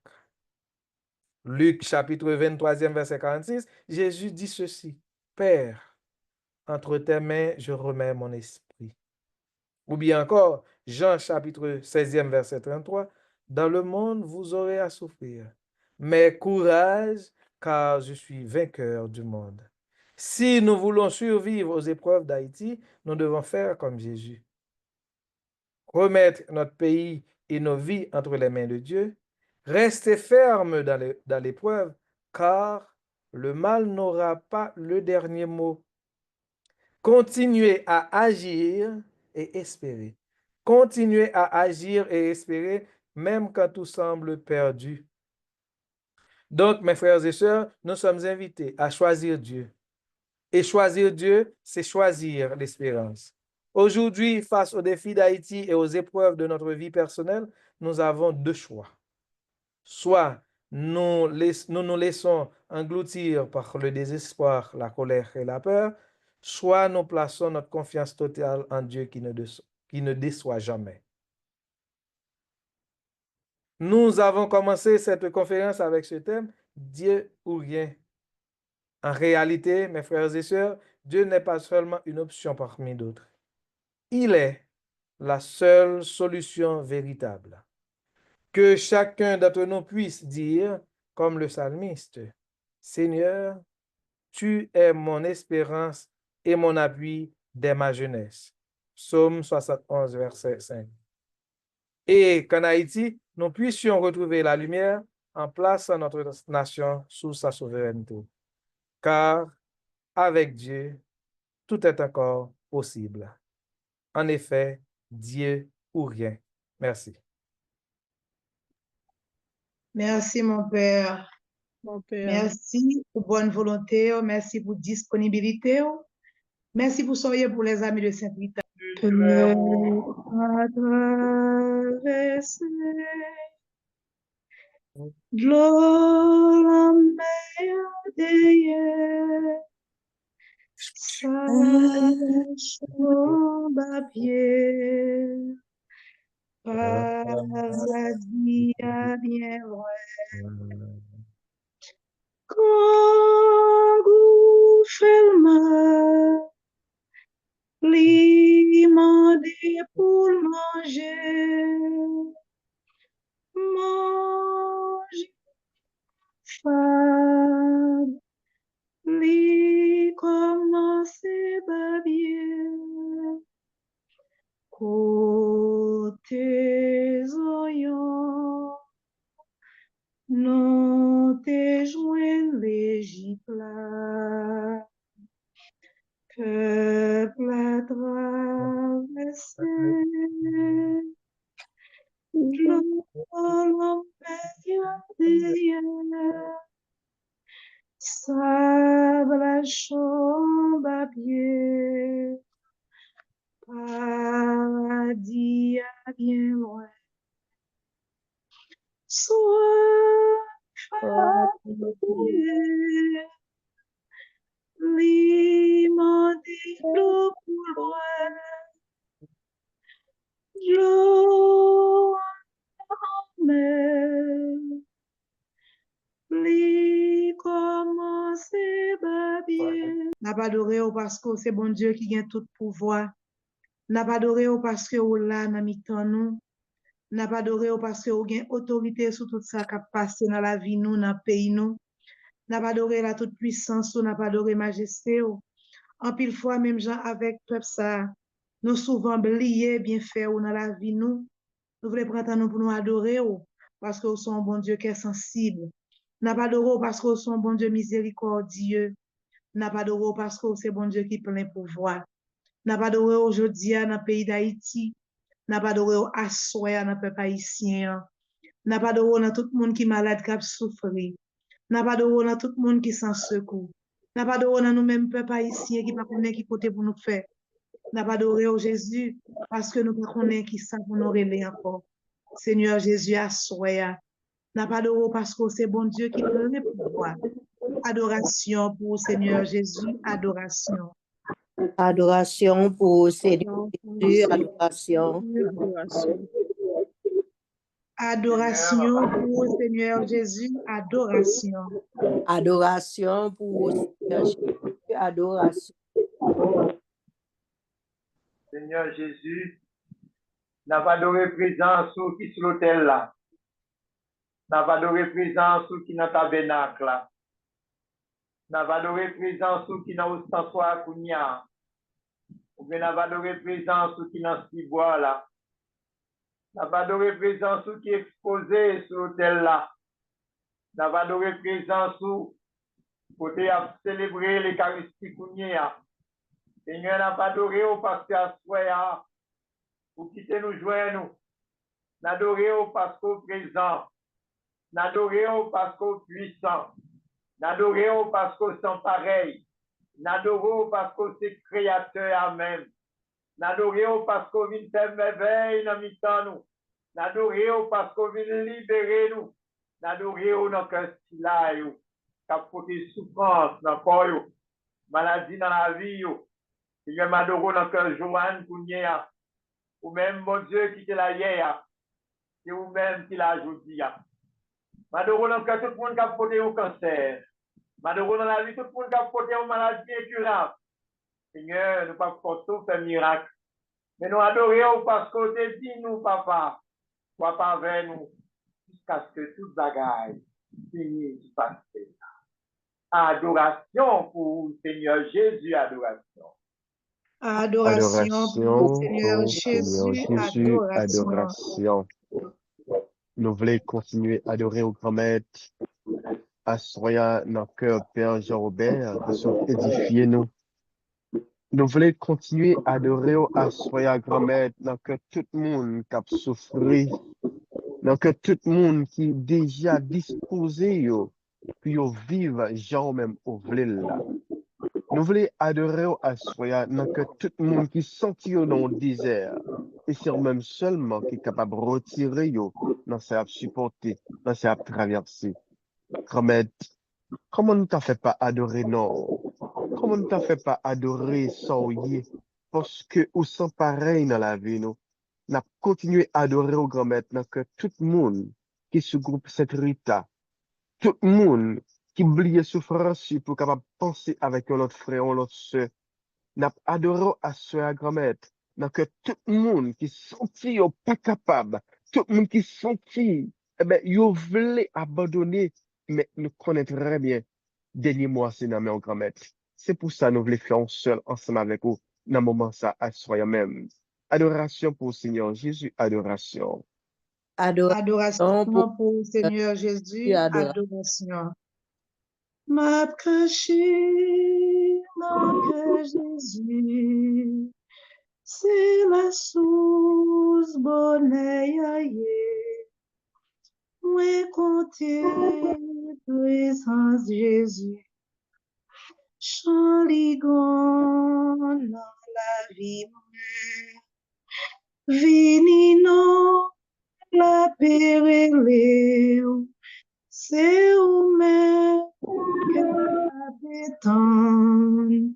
Luc chapitre 23e verset 46, Jésus dit ceci, « Père, entre tes mains je remets mon esprit. » Ou bien encore, Jean chapitre 16e verset 33, « Dans le monde vous aurez à souffrir, mais courage, car je suis vainqueur du monde. » Si nous voulons survivre aux épreuves d'Haïti, nous devons faire comme Jésus. Remettre notre pays et nos vies entre les mains de Dieu, rester ferme dans l'épreuve, car le mal n'aura pas le dernier mot. Continuer à agir et espérer. Continuer à agir et espérer, même quand tout semble perdu. Donc, mes frères et sœurs, nous sommes invités à choisir Dieu. Et choisir Dieu, c'est choisir l'espérance. Aujourd'hui, face aux défis d'Haïti et aux épreuves de notre vie personnelle, nous avons deux choix. Soit nous nous laissons engloutir par le désespoir, la colère et la peur, soit nous plaçons notre confiance totale en Dieu qui ne déçoit jamais. Nous avons commencé cette conférence avec ce thème, Dieu ou rien. En réalité, mes frères et sœurs, Dieu n'est pas seulement une option parmi d'autres. Il est la seule solution véritable. Que chacun d'entre nous puisse dire, comme le psalmiste, « Seigneur, tu es mon espérance et mon appui dès ma jeunesse. » Psaume 71, verset 5. Et qu'en Haïti, nous puissions retrouver la lumière en plaçant notre nation sous sa souveraineté. Car avec Dieu, tout est encore possible. En effet, Dieu ou rien. Merci. Merci, mon Père. Mon Père, Merci pour bonne volonté. Merci pour disponibilité. Merci pour soyez pour les amis de Saint-Rita. À traverser de l'eau, la mer derrière, sa chambre à pied, paradis à bien vrai. Quand vous faites le mal, li mandé pour manger, manger, femme, li commence pas bien, côté oyon, non te joint l'Égypte là. Peuple à traverser, l'homme sable la chambre à pied, paradis à bien loin. Sois fatigué, l'immense flot pour loin, l'eau en mer, li commence babier. N'a pas adoré parce que c'est bon Dieu qui gagne tout pouvoir. N'a pas adoré parce que ou là dans mi-temps nous. N'a pas adoré parce que ou gagne autorité sur tout ça qui a passé dans la vie nous, dans le pays nous. N'a pas adoré la toute puissance, n'a pas adoré majesté. En pile fois, même gens avec peuple ça, nous souvent oublié bien faire dans la vie nous. Nous voulons prendre nous pour nous adorer parce que nous sommes un bon Dieu qui est sensible. N'a pas adoré parce que nous sommes un bon Dieu miséricordieux. N'a pas adoré parce que c'est bon Dieu qui plein pouvoir. N'a pas adoré aujourd'hui dans le pays d'Haïti. N'a pas adoré à soi dans le peuple haïtien. N'a pas adoré dans tout le monde qui est malade, qui a souffert. N'a pas adoré dans tout le monde qui sans secours. N'a pas adoré dans nous-mêmes peuple haïtien qui ne connaît qui côté pour nous faire. N'a pas adoré au Jésus parce que nous ne connaissons qui ça pour nous relayer encore. Seigneur Jésus, à soi. N'a pas adoré parce que c'est bon Dieu qui plein de pouvoir. Adoration pour Seigneur Jésus, adoration. Adoration pour Seigneur Jésus, adoration. Adoration pour Seigneur Jésus, adoration. Adoration pour Seigneur Jésus, adoration. Seigneur Jésus, n'a pas adoré présence qui sur l'autel là. N'a pas adoré présence qui dans le tabernacle là. N'a pas adoré présence qui dans le stansoir kounia. Ou bien n'a pas adoré présence qui dans ce bois là. N'a pas adoré présence qui est exposé sur l'autel là. N'a pas adoré présence côté à célébrer l'Eucharistie kounia. Seigneur n'a pas adoré parce qu'à soi pour quitter nous joindre. N'adoré parce qu'au présent. N'adoré parce qu'au puissant. N'adoré parce qu'au sans pareil. N'adoré parce qu'au c'est créateur Amen. N'adoré parce qu'au vient faire merveille dans mi-temps nous. N'adoré parce qu'au vient libérer nous. N'adoré dans cœur là yo. Cap côté souffrance dans corps maladie dans la vie yo. Seigneur m'adore dans cœur Joanne Kounia. Ou même mon Dieu qui te l'a hier. C'est vous-même qui l'a aujourd'hui. M'adore dans cœur tout le monde qui a porté au cancer. M'adore dans la vie tout le monde qui a porté aux maladies incurables. Seigneur, nous pas tout faire miracle. Mais nous adorons parce que tu dis nous, papa, sois pas avec nous jusqu'à ce que toute bagaille finisse du passé. Adoration pour Seigneur Jésus, adoration. Adoration pour Seigneur Seigneur Jésus, Jésus, adoration. adoration. Nous voulons continuer à adorer au grand maître, assoyant nos cœurs, Père Jean-Robert, de sont édifiés nous. Nous voulons continuer à adorer au assoyant grand maître, dans que tout le monde qui a souffert, dans que tout le monde qui est déjà disposé, puis vivre, genre même au là. Nous voulons adorer au assoyant, dans que tout le monde qui senti dans le désert, et c'est même seulement qui est capable de retirer, dans sa supporter, dans sa traverser. Grand maître, comment ne t'as fait pas adorer non? Comment ne t'as fait pas adorer sans y? Parce que ou sans pareil dans la vie, nous. N'a continué à adorer au grand maître, dans que tout le monde qui se groupe cette rita, tout le monde qui oublie souffrance pour capable penser avec un autre frère, un autre soeur, n'a adoré à ce grand maître, dans que tout le monde qui sentit pas capable, tout le monde qui sentit, eh ben, yo voulait abandonner, mais nous connaissons très bien, dernier mois, c'est dans grand maître. C'est pour ça que nous voulons faire seul, ensemble avec vous, dans le moment ça, à soi même. Adoration pour le Seigneur Jésus, adoration. Adoration pour Seigneur Jésus, adoration. Ma caché dans que Jésus, c'est la source bonheur. compter présence Jésus. Chant ligon dans la vie, vini non la pérélé, c'est où même que la détente.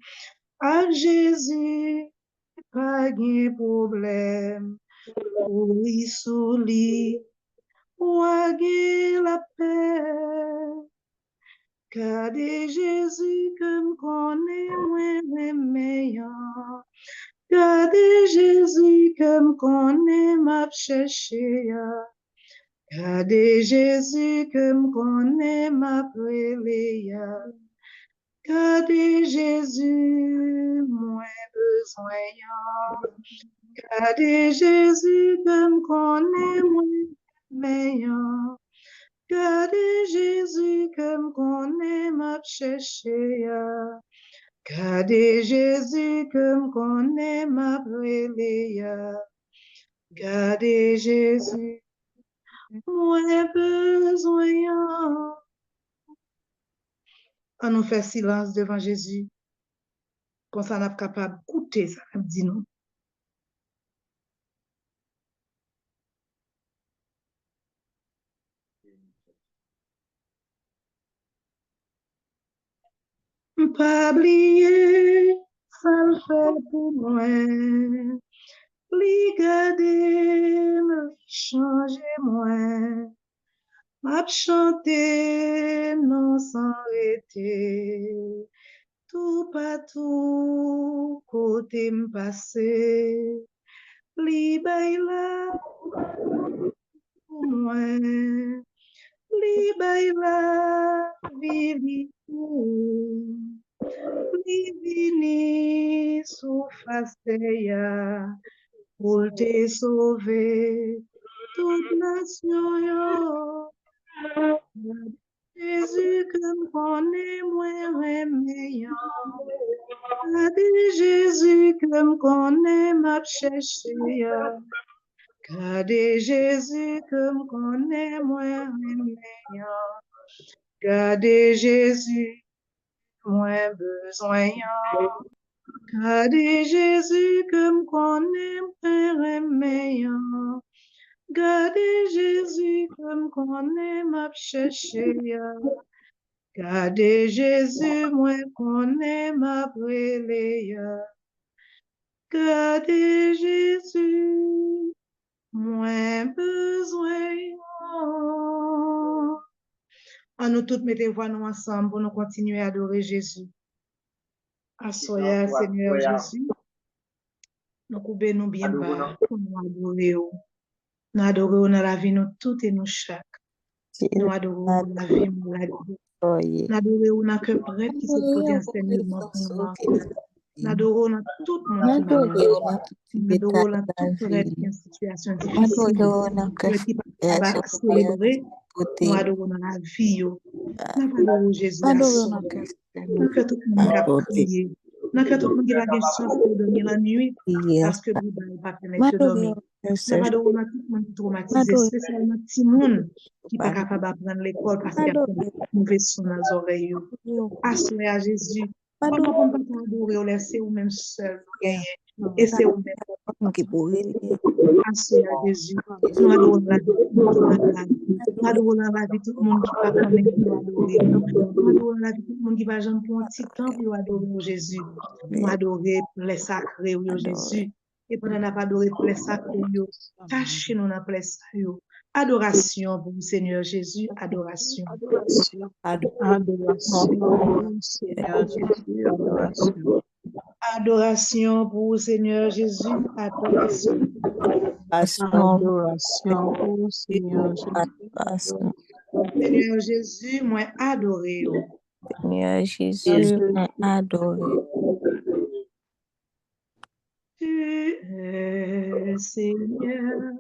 À Jésus, pas de problème, oui sous lit, ou la paix. Gardez Jésus que me connaît moins meilleur. Gardez Jésus que me connaît m'a cherché. Gardez Jésus que me connaît m'a prélé. Gardez Jésus moins besoin. Gardez Jésus que me connaît moins meilleur. Gardez Jésus que me connaît m'a cherché. Gardez Jésus que me connaît m'a brûlé. Gardez Jésus, moins besoin. On nous fait silence devant Jésus. Comme ça, on est capable d'écouter ça, dit nous. Pas oublier, ça le fait pour moi. Li garder, me changer moi. M'a chanter, non sans arrêter. Tout partout, côté m'passé. Li bay la pour moi. Li bay la vivi pour. Li vini sous face ya. Pour te sauver, toute nation yo. Jésus que me connaît moins meilleur. Gardez Jésus que me connaît m'a cherché. Gardez Jésus que me connaît moins meilleur. Gardez Jésus moins besoin. Gardez Jésus que me connaît moins meilleur. Gardez Jésus que me connaît m'a cherché. Gardez Jésus moi connaît m'a brûlé. Gardez Jésus moins besoin. En nous toutes mettez voix nous ensemble pour nous continuer à adorer Jésus. Assoya Seigneur Jésus. Nous coupons nous bien bas pour nous adorer. Nous adorons dans la vie nous tout et nous chaque. Nous adorons dans la vie nous la vie. Nous adorons dans que prêtre qui se porte enseignement pour nous. Nous adorons dans tout le monde qui nous adorons dans tout prêtre qui est en situation difficile. Qui va célébrer. Nous adorons dans la vie. Nous adorons Jésus à son. Nous que tout le monde a prié. Nous que tout le monde a la chance de dormir la nuit parce que nous n'avons pas permis de dormir. Nous adorons tout le monde qui traumatisé, spécialement tout le monde qui n'est pas capable d'apprendre l'école parce qu'il y a des mauvais sons dans les oreilles. Assurez à Jésus. Comment on peut pas adorer ou laisser ou même seul et c'est ou même assurez à Jésus. Nous adorons la vie. Nous adorons la vie tout le monde qui va quand même adorer. Nous adorons la vie tout le monde qui va jamais pour un petit temps pour adorer Jésus. Nous adorer les sacrés au Jésus. Et pendant qu'on n'a pas adoré les sacrés, tâchez nous dans les sacrés. Adoration pour le Seigneur Jésus, adoration. Adoration, Seigneur Jésus, adoration. Adoration pour le Seigneur Jésus, adoration. Adoration pour Seigneur Jésus. Seigneur Jésus, moi adoré. Seigneur Jésus, moi adoré. Tu es Seigneur,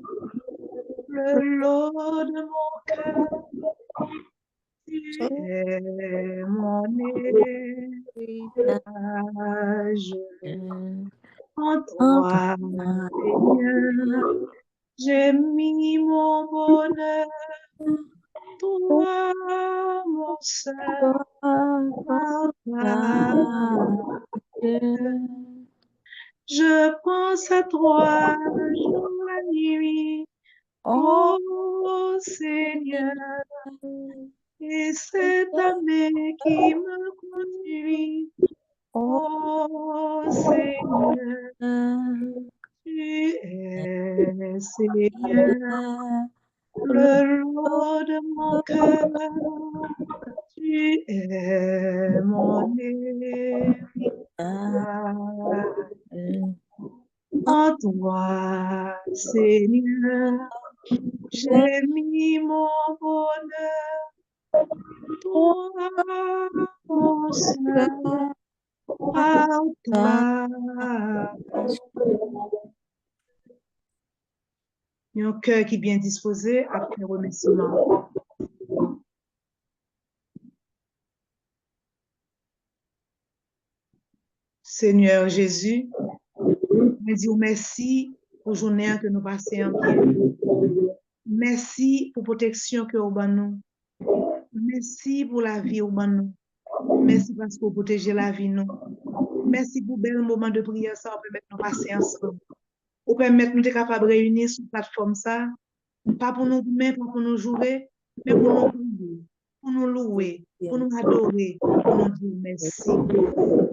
le lot de mon cœur. Tu es mon héritage. En toi, Seigneur, j'ai mis mon bonheur. toi, mon seul je pense à toi jour et nuit, oh Seigneur, et c'est ta main qui me conduit, oh Seigneur, tu es Seigneur, le lot de mon cœur, tu es mon héritage. En toi, Seigneur, j'ai mis mon bonheur, toi, mon seul, par toi. Il y a un cœur qui est bien disposé après remerciement. Seigneur Jésus, je dis merci pour la journée que nous passons en bien. Merci pour la protection que vous avez nous. Merci pour la vie que vous avez nous. Merci parce que vous protégez la vie nous. Merci pour le bel moment de prière, ça permet de nous passer ensemble. Vous permet de nous être capables de réunir sur la plateforme ça, pas pour nous mais pas pour nous jouer, mais pour nous prier, pour nous louer, pour nous adorer, pour nous dire merci.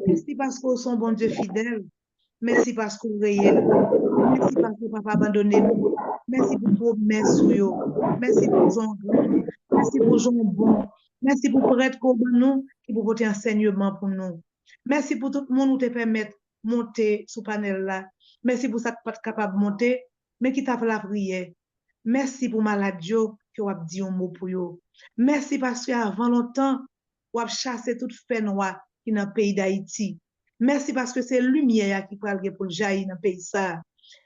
Merci parce que vous êtes bon Dieu fidèle. Merci parce que vous êtes réel. Merci parce que vous n'avez pas abandonné nous. Merci pour vos promesses. Merci pour vos engrais. Merci pour vos bons. Merci pour prêtre que nous qui pour votre enseignement pour nous. Merci pour tout le monde qui te permet de monter sur le panel là. Merci pour ça que pas capable de monter, mais qui t'a fait la prière. Merci pour maladie qui a dit un mot pour vous. Merci parce qu'avant longtemps, vous avez chassé toute fait noire qui est dans le pays d'Haïti. Merci parce que c'est lumière qui parle pour le jaillir dans le pays ça.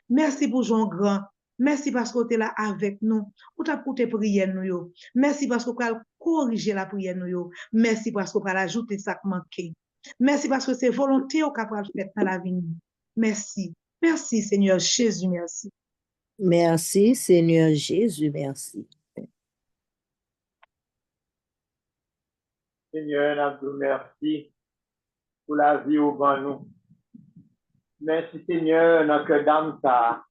Merci pour Jean Grand. Merci parce que vous êtes là avec nous. Vous avez écouté prière nous. Merci parce que vous avez corrigé la prière nous. Merci parce que vous avez ajouté ça qui manquait. Merci parce que c'est volonté au capable de faire dans la vie. Merci. Merci Seigneur Jésus, merci. Merci Seigneur Jésus, merci. Seigneur, nous merci pour la vie au ban nous. Merci Seigneur, dans que dame ça,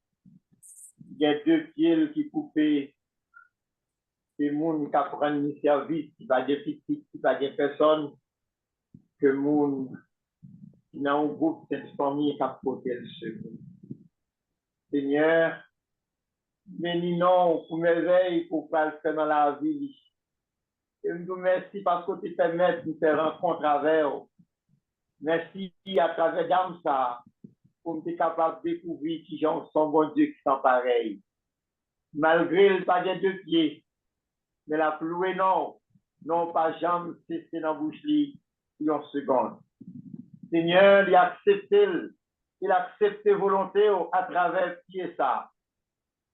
il y a deux pieds qui coupent, c'est moun qui prend une service, qui va des petites, qui va des personnes, que moun qui n'a un groupe de famille qui a porté le second. Seigneur, bénis-nous pour merveille, pour faire dans la vie. Et nous merci parce que tu permets de nous faire rencontre avec eux. Merci à travers d'âme ça, pour nous être capable de découvrir qui sont bon Dieu qui sont pareils. Malgré le pas de deux pieds, mais la pluie non pas jamais cessé dans la bouche une seconde. Seigneur, il a accepté volonté à travers pied ça.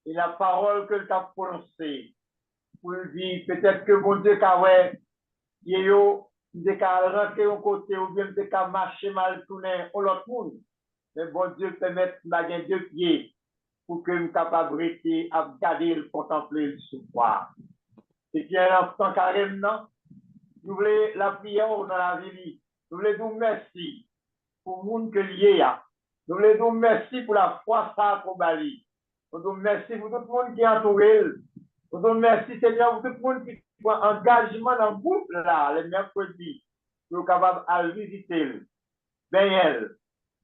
Et la parole que tu as prononcée, pour dire peut-être que mon Dieu qu'a ouais, yo, il qu'à rentrer au côté ou bien il qu'à marcher mal tourner au l'autre monde. Mais bon Dieu permet de gagner deux pieds pour que nous capable de rester à garder le contempler le souffrir. C'est bien l'instant carrément, nous voulons la prière dans la vie. Nous voulons nous merci pour le monde que lié a. Nous voulons nous merci pour la foi ça qu'on bali. Nous vous merci pour tout le monde qui est entouré. Nous vous merci Seigneur pour tout le monde qui prend engagement dans le groupe là, les mercredis, pour capable de visiter, ben elle,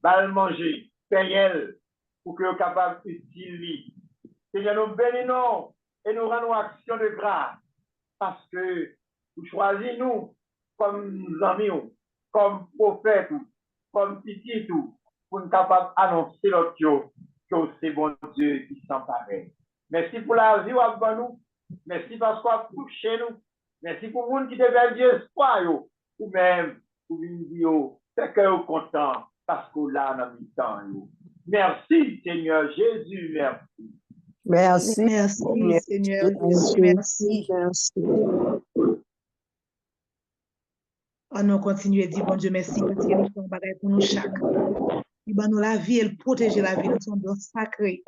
le manger, ben elle, pour que vous capable d'utiliser. Seigneur, nous bénissons et nous rendons action de grâce parce que vous choisissez nous comme amis, comme prophètes, comme petits, pour nous capables d'annoncer l'autre que c'est bon Dieu qui s'emparait. Merci pour la vie à nous. Merci parce qu'on a touché nous. Merci pour le monde qui devait dire espoir, ou même pour une vie, c'est que vous content parce qu'on l'a dans le temps. Merci Seigneur Jésus, merci. Merci. Merci Seigneur Jésus, merci. On a continué à dire bon Dieu merci parce qu'il nous fait un bagage pour nous chaque. Il va nous la vie, elle protège la vie, nous sommes dans sacré.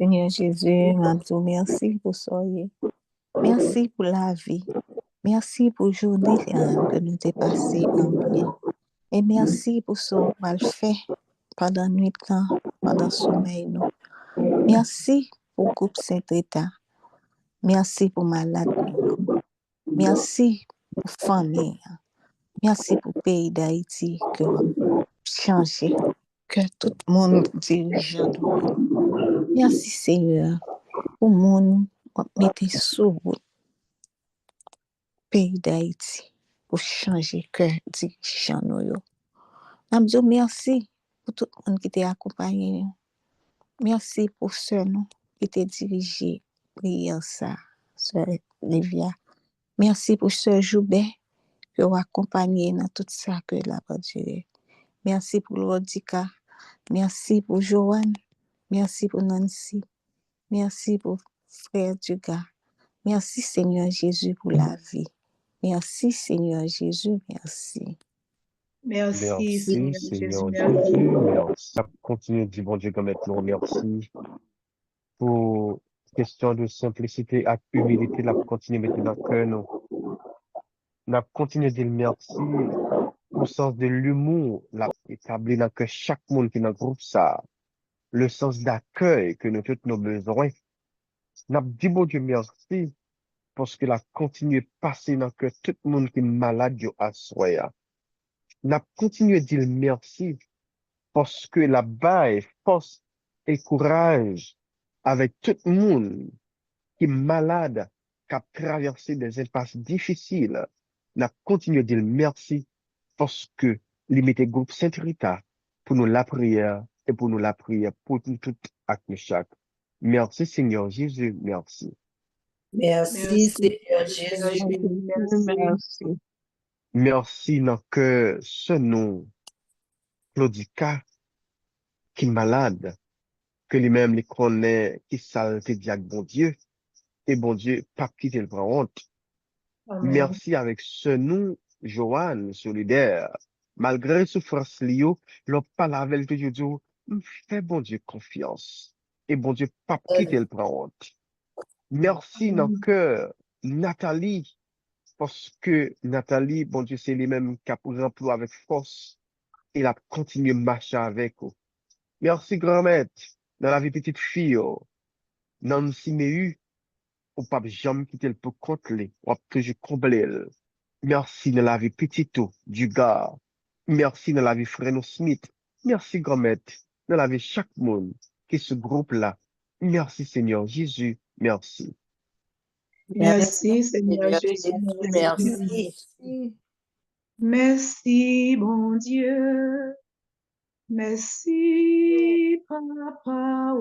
Seigneur Jésus, je merci pour soyez. Merci pour la vie. Merci pour journée que nous t'ai passé en bien. Et merci pour ce qu'on va faire pendant nuit temps, pendant sommeil nous. Merci pour groupe Saint-État. Merci pour malade. Merci pour famille. Merci pour le pays d'Haïti que changer, que tout le monde dirigeant. Merci Seigneur pour le monde mettre sous le pays d'Haïti pour changer que dirigeant nous. Je merci pour tout le monde qui t'a accompagné. Merci pour ceux qui t'a dirigé prière ça, Sœur Livia. Merci pour Sœur Joubert qui a accompagné dans tout ça que la Dieu. Merci pour Lodika. Merci pour Joanne. Merci pour Nancy. Merci pour Frère Dugas. Merci Seigneur Jésus pour la vie. Merci Seigneur Jésus. Merci. Merci, Seigneur Jésus. Seigneur Jésus. Merci. Continuez de dire, bon Dieu, comme maintenant, merci pour question de simplicité et humilité, la continuer de mettre dans le cœur, nous. La continuer de dire merci au sens de l'humour, la établi dans que chaque monde qui est dans le groupe, ça, le sens d'accueil que nous tous nos besoins. N'a dit, bon Dieu, merci, parce que la continue de passer dans que tout le monde qui est malade, yo assoya. N'a continué de dire merci, parce que la baille, force et courage avec tout le monde qui est malade, qui a traversé des impasses difficiles. N'a continué de dire merci, parce que limiter groupe Saint-Rita pour nous la prière et pour nous la prière pour nous tout à chaque. Merci Seigneur Jésus, merci. Merci Seigneur Jésus. Merci. Merci dans que ce nom, Claudica, qui est malade, que lui-même les connaît, qui saleté dit avec bon Dieu, et bon Dieu, pas quitter le prend honte. Merci avec ce nom, Joanne, solidaire, malgré souffrance liée, l'on parle avec lui toujours, fais bon Dieu confiance, et bon Dieu, pas quitter le prend honte. Merci dans que Nathalie, parce que Nathalie, bon Dieu, c'est lui-même qui a pour emploi avec force, et il a continué de marcher avec vous. Merci, grand-mère, dans la vie petite fille, Nancy Mehu, ou pas jamais quitter le pour compter, ou toujours combler. Merci dans la vie petite du gars. Merci dans la vie frère Smith. Merci, grand-mère, dans la vie chaque monde qui se groupe là. Merci, Seigneur Jésus. Merci. Merci, Seigneur Jésus. Merci. Merci, bon Dieu. Merci, Papa.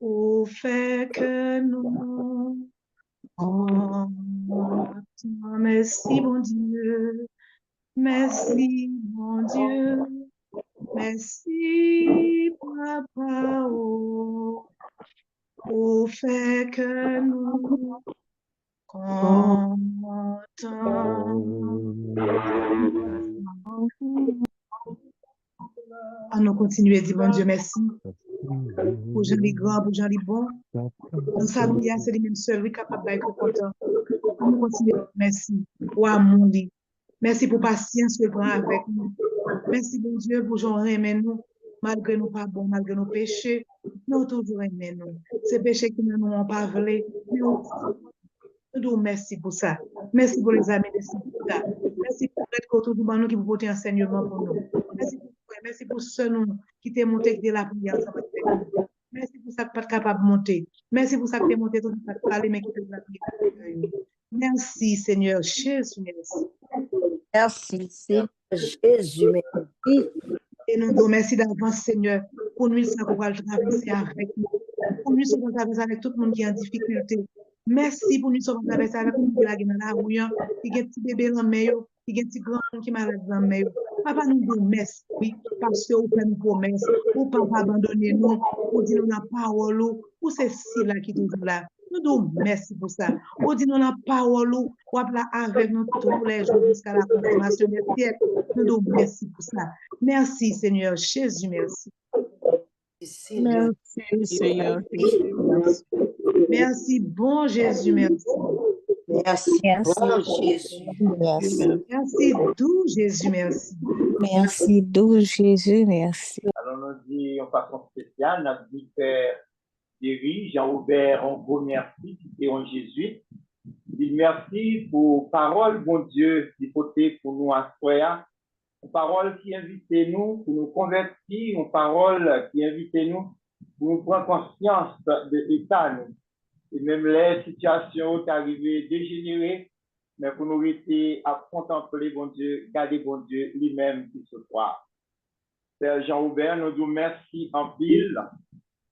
Au fait que nous merci, bon Dieu. Merci, mon Dieu. Merci, Papa. Au fait que nous nous continuer à dire, bon Dieu, merci. Pour gens les grands, pour gens les bons. Nous savons que c'est les mêmes seuls qui sont capables d'être contents. Nous continuons à dire merci pour amour. Merci pour patience que prend avec nous. Merci, bon Dieu, pour gens aimer nous. Malgré nos pas bons, malgré nos péchés, nous toujours aimer nous. Ces péchés qui ne nous ont pas volé, nous nous merci pour ça. Merci pour les amis de Saint-Rita. Merci pour être autour de nous qui vous porter enseignement pour nous. Merci pour ceux qui t'ont monté de la prière. Merci pour ça que tu n'es pas capable de monter. Merci pour ça que tu es monté tout ça parler, mais qui te la prière. Merci Seigneur Jésus, merci. Merci Seigneur Jésus, merci. Et nous nous merci d'avance Seigneur pour nous ça qu'on va le traverser avec nous. Pour nous ça qu'on va traverser avec tout le monde qui est en difficulté. Merci pour nous ça qu'on va traverser avec nous qui est dans la rue, qui a un petit bébé dans le qui a un petit grand qui est malade dans le Papa nous dit merci parce que vous faites une promesse, vous ne pouvez pas abandonner nous, vous dites nous la parole, ou c'est si là qui nous dit là. Nous disons merci pour ça. Vous dites nous la parole, ou là avec nous tous les jours jusqu'à la consommation des siècles. Nous disons merci pour ça. Merci Seigneur Jésus, merci. Merci, Seigneur Jésus. Merci. Merci, bon Jésus, merci. Merci, Merci, bon Jésus. merci. Merci, doux Jésus, merci. Merci, doux Jésus, merci. Alors, nous dit en façon spéciale, notre dit Père Thierry, Jean-Aubert, un gros merci, qui est un jésuite. Dit merci pour parole, bon Dieu, qui côté pour nous à soi. Une parole qui invite nous pour nous convertir, une parole qui invite nous pour nous prendre conscience de l'état. Et même les situations qui arrivent dégénérées, mais pour nous rester à contempler bon Dieu, garder bon Dieu lui-même qui se croit. Père Jean-Aubert, nous disons merci en pile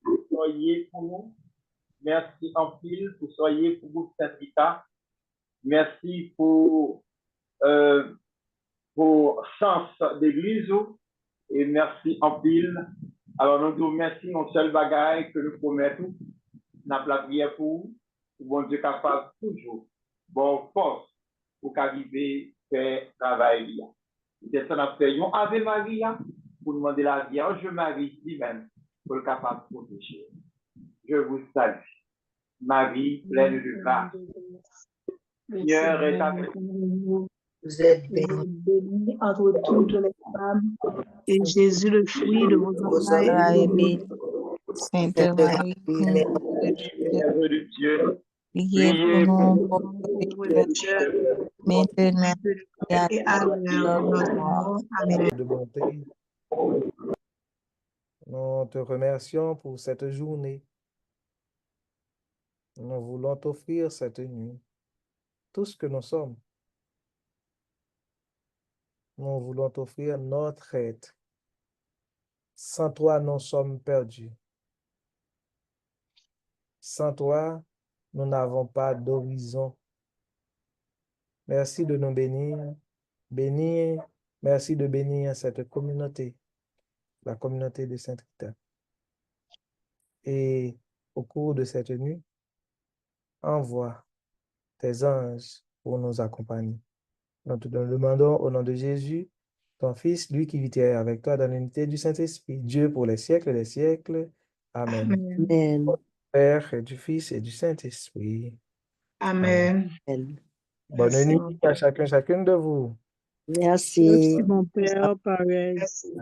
pour soyez pour nous. Merci en pile pour soyez pour vous Saint-État. Merci pour sens d'église et merci en pile. Alors nous disons merci non seul bagaille que nous promettons, n'a la prière pour bon Dieu capable toujours bon force pour qu'arriver faire travail. C'est ça nous faisons Ave Maria pour demander la Vierge Marie lui-même pour le capable de protéger. Je vous salue. Marie, pleine de grâce. Seigneur est avec vous. Vous êtes bénie Bénie entre toutes les femmes, et Jésus, le fruit de vos entrailles, Marie est bénie. béni. Sainte Sainte Marie, Marie, Mère Mère de Dieu, Seigneur de Dieu, priez pour priez pour nous, nous, pauvres Pauvres pécheurs, pécheurs, maintenant et à et à l'heure de notre mort. Amen. De bonté, nous te remercions pour cette journée. Nous voulons t'offrir cette nuit tout ce que nous sommes. Nous voulons t'offrir notre être. Sans toi, nous sommes perdus. Sans toi, nous n'avons pas d'horizon. Merci de nous bénir. Merci de bénir cette communauté, la communauté de Sainte-Rita. Et au cours de cette nuit, envoie tes anges pour nous accompagner. Nous te le demandons au nom de Jésus, ton Fils, lui qui vit avec toi dans l'unité du Saint-Esprit, Dieu pour les siècles des siècles. Amen. Amen. Amen. Père et du Fils et du Saint-Esprit. Amen. Amen. Bonne Merci. nuit à chacune de vous. Merci, Merci. mon Père, pareil. Merci.